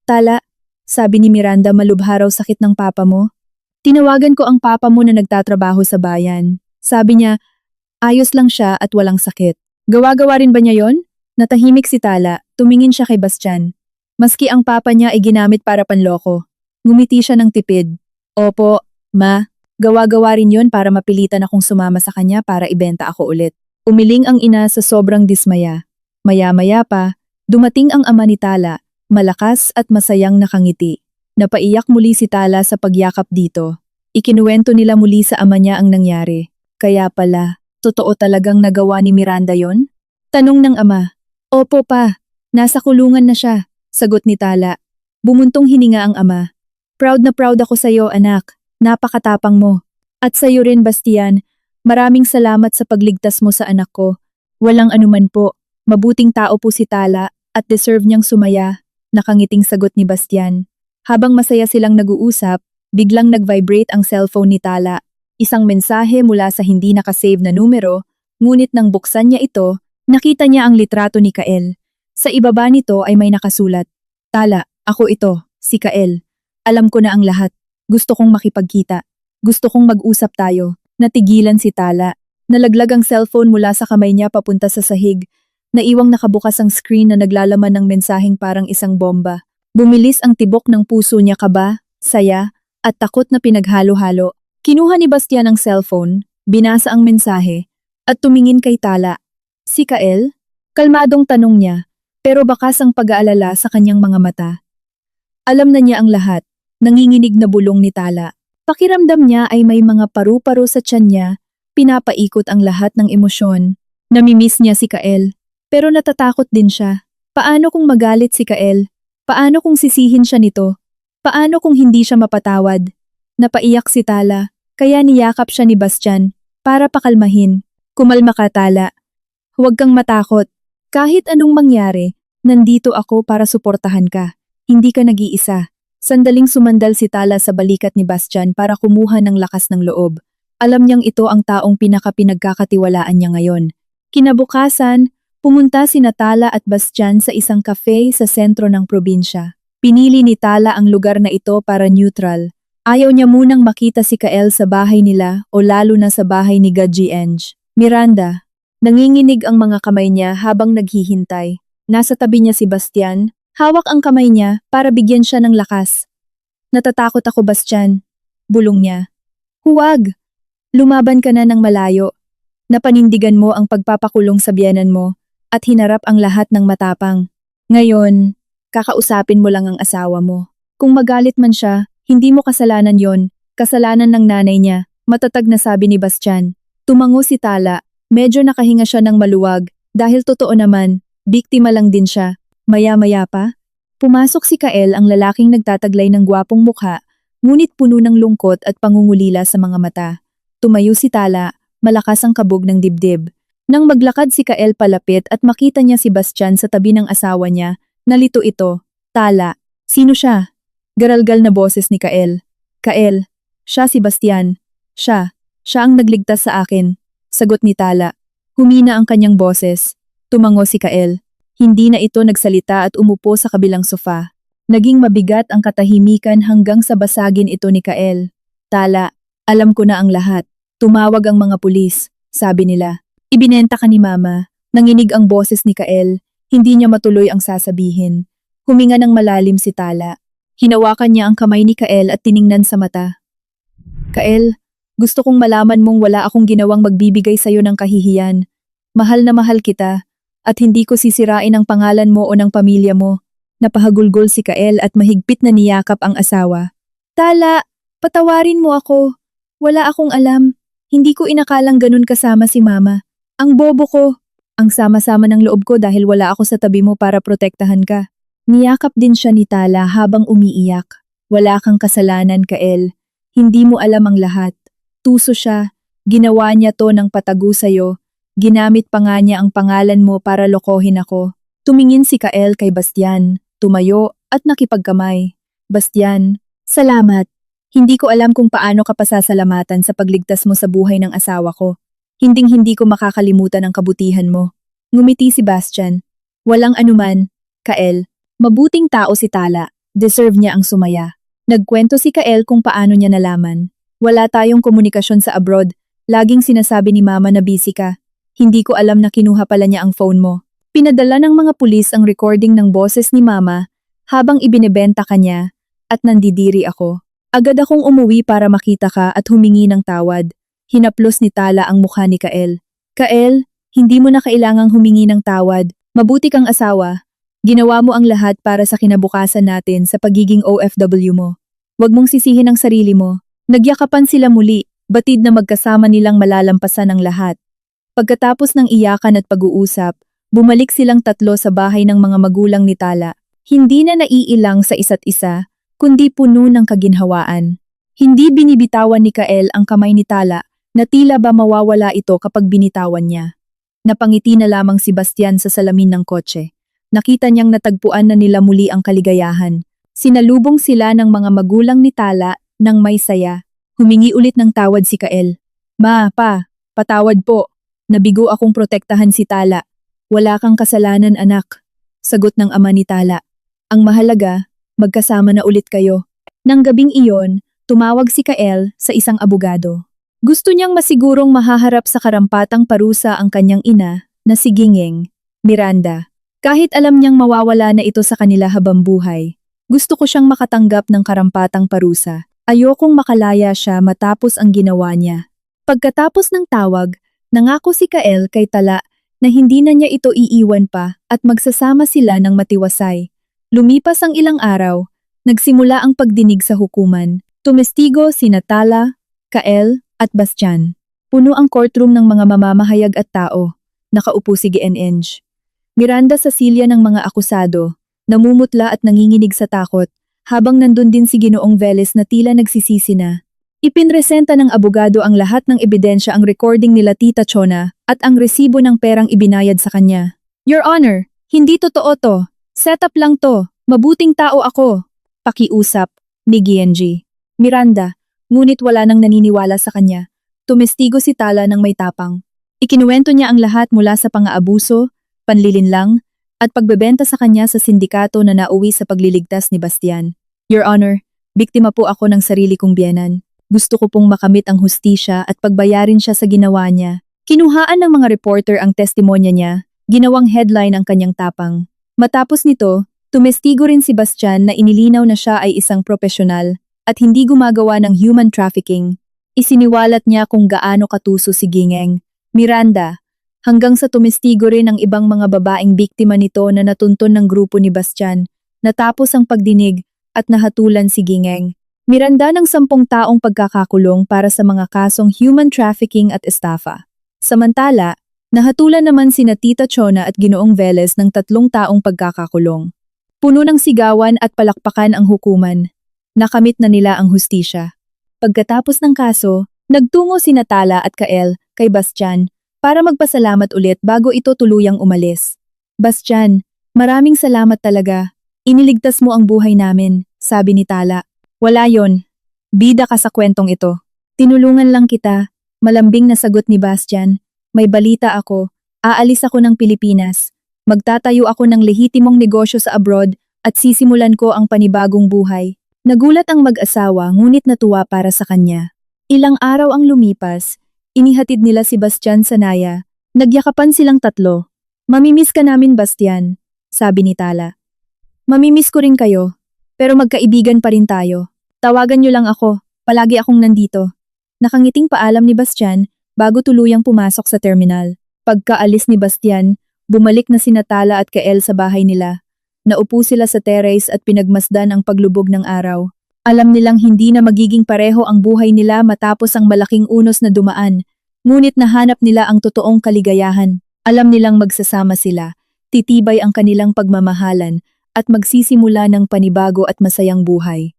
Tala, sabi ni Miranda malubha raw sakit ng papa mo. Tinawagan ko ang papa mo na nagtatrabaho sa bayan. Sabi niya, ayos lang siya at walang sakit. Gawa-gawa rin ba niya yon? Natahimik si Tala, tumingin siya kay Bastian. Maski ang papa niya ay ginamit para panloko. Ngumiti siya ng tipid. Opo, ma, gawa-gawa rin yon para mapilitan akong sumama sa kanya para ibenta ako ulit. Umiling ang ina sa sobrang dismaya. Maya-maya pa, dumating ang ama ni Tala, malakas at masayang nakangiti. Napaiyak muli si Tala sa pagyakap dito. Ikinuwento nila muli sa ama niya ang nangyari. Kaya pala, totoo talagang nagawa ni Miranda yon? Tanong ng ama. Opo pa, nasa kulungan na siya, sagot ni Tala. Bumuntong hininga ang ama. Proud na proud ako sa iyo anak, napakatapang mo. At sa iyo rin Bastian, maraming salamat sa pagligtas mo sa anak ko. Walang anuman po, mabuting tao po si Tala at deserve niyang sumaya. Nakangiting sagot ni Bastian. Habang masaya silang nag-uusap, biglang nag-vibrate ang cellphone ni Tala. Isang mensahe mula sa hindi nakasave na numero, ngunit nang buksan niya ito, nakita niya ang litrato ni Kael. Sa ibaba nito ay may nakasulat. Tala, ako ito, si Kael. Alam ko na ang lahat. Gusto kong makipagkita. Gusto kong mag-usap tayo. Natigilan si Tala. Nalaglag ang cellphone mula sa kamay niya papunta sa sahig. Naiwang nakabukas ang screen na naglalaman ng mensaheng parang isang bomba. Bumilis ang tibok ng puso niya kaba, saya, at takot na pinaghalo-halo. Kinuha ni Bastian ang cellphone, binasa ang mensahe, at tumingin kay Tala. Si Kael? Kalmadong tanong niya, pero bakas ang pag-aalala sa kanyang mga mata. Alam na niya ang lahat, nanginginig na bulong ni Tala. Pakiramdam niya ay may mga paru-paro sa tiyan niya, pinapaikot ang lahat ng emosyon. Namimiss niya si Kael. Pero natatakot din siya. Paano kung magalit si Kael? Paano kung sisihin siya nito? Paano kung hindi siya mapatawad? Napaiyak si Tala, kaya niyakap siya ni Bastian para pakalmahin. Kumalma ka Tala. Huwag kang matakot. Kahit anong mangyari, nandito ako para suportahan ka. Hindi ka nag-iisa. Sandaling sumandal si Tala sa balikat ni Bastian para kumuha ng lakas ng loob. Alam niyang ito ang taong pinaka-pinagkakatiwalaan niya ngayon. Kinabukasan, pumunta sina Tala at Bastian sa isang cafe sa sentro ng probinsya. Pinili ni Tala ang lugar na ito para neutral. Ayaw niya munang makita si Kael sa bahay nila o lalo na sa bahay ni Gianeng. Miranda, nanginginig ang mga kamay niya habang naghihintay. Nasa tabi niya si Bastian, hawak ang kamay niya para bigyan siya ng lakas. Natatakot ako Bastian, bulong niya. Huwag! Lumaban ka na ng malayo. Napanindigan mo ang pagpapakulong sa biyenan mo at hinarap ang lahat ng matapang. Ngayon, kakausapin mo lang ang asawa mo. Kung magalit man siya, hindi mo kasalanan yon, kasalanan ng nanay niya, matatag na sabi ni Bastian. Tumango si Tala, medyo nakahinga siya ng maluwag, dahil totoo naman, biktima lang din siya. Maya-maya pa, pumasok si Kael ang lalaking nagtataglay ng gwapong mukha, ngunit puno ng lungkot at pangungulila sa mga mata. Tumayo si Tala, malakas ang kabog ng dibdib. Nang maglakad si Kael palapit at makita niya si Bastian sa tabi ng asawa niya, nalito ito. Tala, sino siya? Garalgal na boses ni Kael. Kael, siya si Bastian. Siya ang nagligtas sa akin. Sagot ni Tala. Humina ang kanyang boses. Tumango si Kael. Hindi na ito nagsalita at umupo sa kabilang sofa. Naging mabigat ang katahimikan hanggang sa basagin ito ni Kael. Tala, alam ko na ang lahat. Tumawag ang mga pulis, sabi nila. Ibinenta ka ni Mama. Nanginig ang boses ni Kael. Hindi niya matuloy ang sasabihin. Huminga ng malalim si Tala. Hinawakan niya ang kamay ni Kael at tiningnan sa mata. Kael, gusto kong malaman mong wala akong ginawang magbibigay sa'yo ng kahihiyan. Mahal na mahal kita, at hindi ko sisirain ang pangalan mo o ng pamilya mo. Napahagulgol si Kael at mahigpit na niyakap ang asawa. Tala, patawarin mo ako. Wala akong alam. Hindi ko inakalang ganun kasama si Mama. Ang bobo ko. Ang sama-sama ng loob ko dahil wala ako sa tabi mo para protektahan ka. Niyakap din siya ni Tala habang umiiyak. Wala kang kasalanan, Kael. Hindi mo alam ang lahat. Tuso siya. Ginawa niya to ng patago sa'yo. Ginamit pa nga niya ang pangalan mo para lokohin ako. Tumingin si Kael kay Bastian. Tumayo at nakipagkamay. Bastian, salamat. Hindi ko alam kung paano ka pasasalamatan sa pagligtas mo sa buhay ng asawa ko. Hinding-hindi ko makakalimutan ang kabutihan mo. Ngumiti si Bastian. Walang anuman, Kael. Mabuting tao si Tala. Deserve niya ang sumaya. Nagkwento si Kael kung paano niya nalaman. Wala tayong komunikasyon sa abroad. Laging sinasabi ni Mama na busy ka. Hindi ko alam na kinuha pala niya ang phone mo. Pinadala ng mga pulis ang recording ng boses ni Mama habang ibinebenta ka niya at nandidiri ako. Agad akong umuwi para makita ka at humingi ng tawad. Hinaplos ni Tala ang mukha ni Kael. Kael, hindi mo na kailangang humingi ng tawad. Mabuti kang asawa. Ginawa mo ang lahat para sa kinabukasan natin sa pagiging OFW mo. Huwag mong sisihin ang sarili mo. Nagyakapan sila muli, batid na magkasama nilang malalampasan ang lahat. Pagkatapos ng iyakan at pag-uusap, bumalik silang tatlo sa bahay ng mga magulang ni Tala. Hindi na naiilang sa isa't isa, kundi puno ng kaginhawaan. Hindi binibitawan ni Kael ang kamay ni Tala na tila ba mawawala ito kapag binitawan niya. Napangiti na lamang si Bastian sa salamin ng kotse. Nakita niyang natagpuan na nila muli ang kaligayahan. Sinalubong sila ng mga magulang ni Tala nang may saya. Humingi ulit ng tawad si Kael. Ma, pa, patawad po. Nabigo akong protektahan si Tala. Wala kang kasalanan, anak. Sagot ng ama ni Tala. Ang mahalaga, magkasama na ulit kayo. Nang gabing iyon, tumawag si Kael sa isang abogado. Gusto niyang masigurong mahaharap sa karampatang parusa ang kanyang ina na si Gingeng, Miranda. Kahit alam niyang mawawala na ito sa kanila habang buhay, gusto ko siyang makatanggap ng karampatang parusa. Ayokong makalaya siya matapos ang ginawa niya. Pagkatapos ng tawag, nangako si Kael kay Tala na hindi na niya ito iiwan pa at magsasama sila ng matiwasay. Lumipas ang ilang araw, nagsimula ang pagdinig sa hukuman. Tumestigo sina Tala, Kael, at Bastian. Puno ang courtroom ng mga mamamahayag at tao. Nakaupo si GNNG. Miranda sa silya ng mga akusado, namumutla at nanginginig sa takot, habang nandun din si Ginoong Veles na tila nagsisisi na. Ipinresenta ng abogado ang lahat ng ebidensya, ang recording nila Tita Chona at ang resibo ng perang ibinayad sa kanya. Your Honor, hindi totoo to. Setup lang to. Mabuting tao ako. Pakiusap ni GNG. Miranda, ngunit wala nang naniniwala sa kanya. Tumestigo si Tala ng may tapang. Ikinuwento niya ang lahat mula sa pang-aabuso, panlilinlang, at pagbebenta sa kanya sa sindikato na nauwi sa pagliligtas ni Bastian. Your Honor, biktima po ako ng sarili kong biyenan. Gusto ko pong makamit ang hustisya at pagbayarin siya sa ginawa niya. Kinuhaan ng mga reporter ang testimonya niya, ginawang headline ang kanyang tapang. Matapos nito, tumestigo rin si Bastian na inilinaw na siya ay isang profesional at hindi gumagawa ng human trafficking. Isiniwalat niya kung gaano katuso si Gingeng, Miranda, hanggang sa tumestigo rin ang ibang mga babaeng biktima nito na natuntun ng grupo ni Bastian. Natapos ang pagdinig at nahatulan si Gingeng. Miranda ng 10 taong pagkakakulong para sa mga kasong human trafficking at estafa. Samantala, nahatulan naman sina Tita Chona at Ginoong Veles ng 3 taong pagkakakulong. Puno ng sigawan at palakpakan ang hukuman. Nakamit na nila ang hustisya. Pagkatapos ng kaso, nagtungo sina Tala at Kael kay Bastian para magpasalamat ulit bago ito tuluyang umalis. Bastian, maraming salamat talaga. Iniligtas mo ang buhay namin, sabi ni Tala. Wala yon. Bida ka sa kwentong ito. Tinulungan lang kita. Malambing na sagot ni Bastian. May balita ako. Aalis ako ng Pilipinas. Magtatayo ako ng lehitimong negosyo sa abroad at sisimulan ko ang panibagong buhay. Nagulat ang mag-asawa ngunit natuwa para sa kanya. Ilang araw ang lumipas, inihatid nila si Bastian sa Naya. Nagyakapan silang tatlo. Mamimiss ka namin, Bastian, sabi ni Tala. Mamimiss ko rin kayo, pero magkaibigan pa rin tayo. Tawagan niyo lang ako, palagi akong nandito. Nakangiting paalam ni Bastian bago tuluyang pumasok sa terminal. Pagkaalis ni Bastian, bumalik na sina Tala at Kael sa bahay nila. Naupo sila sa terrace at pinagmasdan ang paglubog ng araw. Alam nilang hindi na magiging pareho ang buhay nila matapos ang malaking unos na dumaan. Ngunit nahanap nila ang totoong kaligayahan. Alam nilang magsasama sila, titibay ang kanilang pagmamahalan, at magsisimula ng panibago at masayang buhay.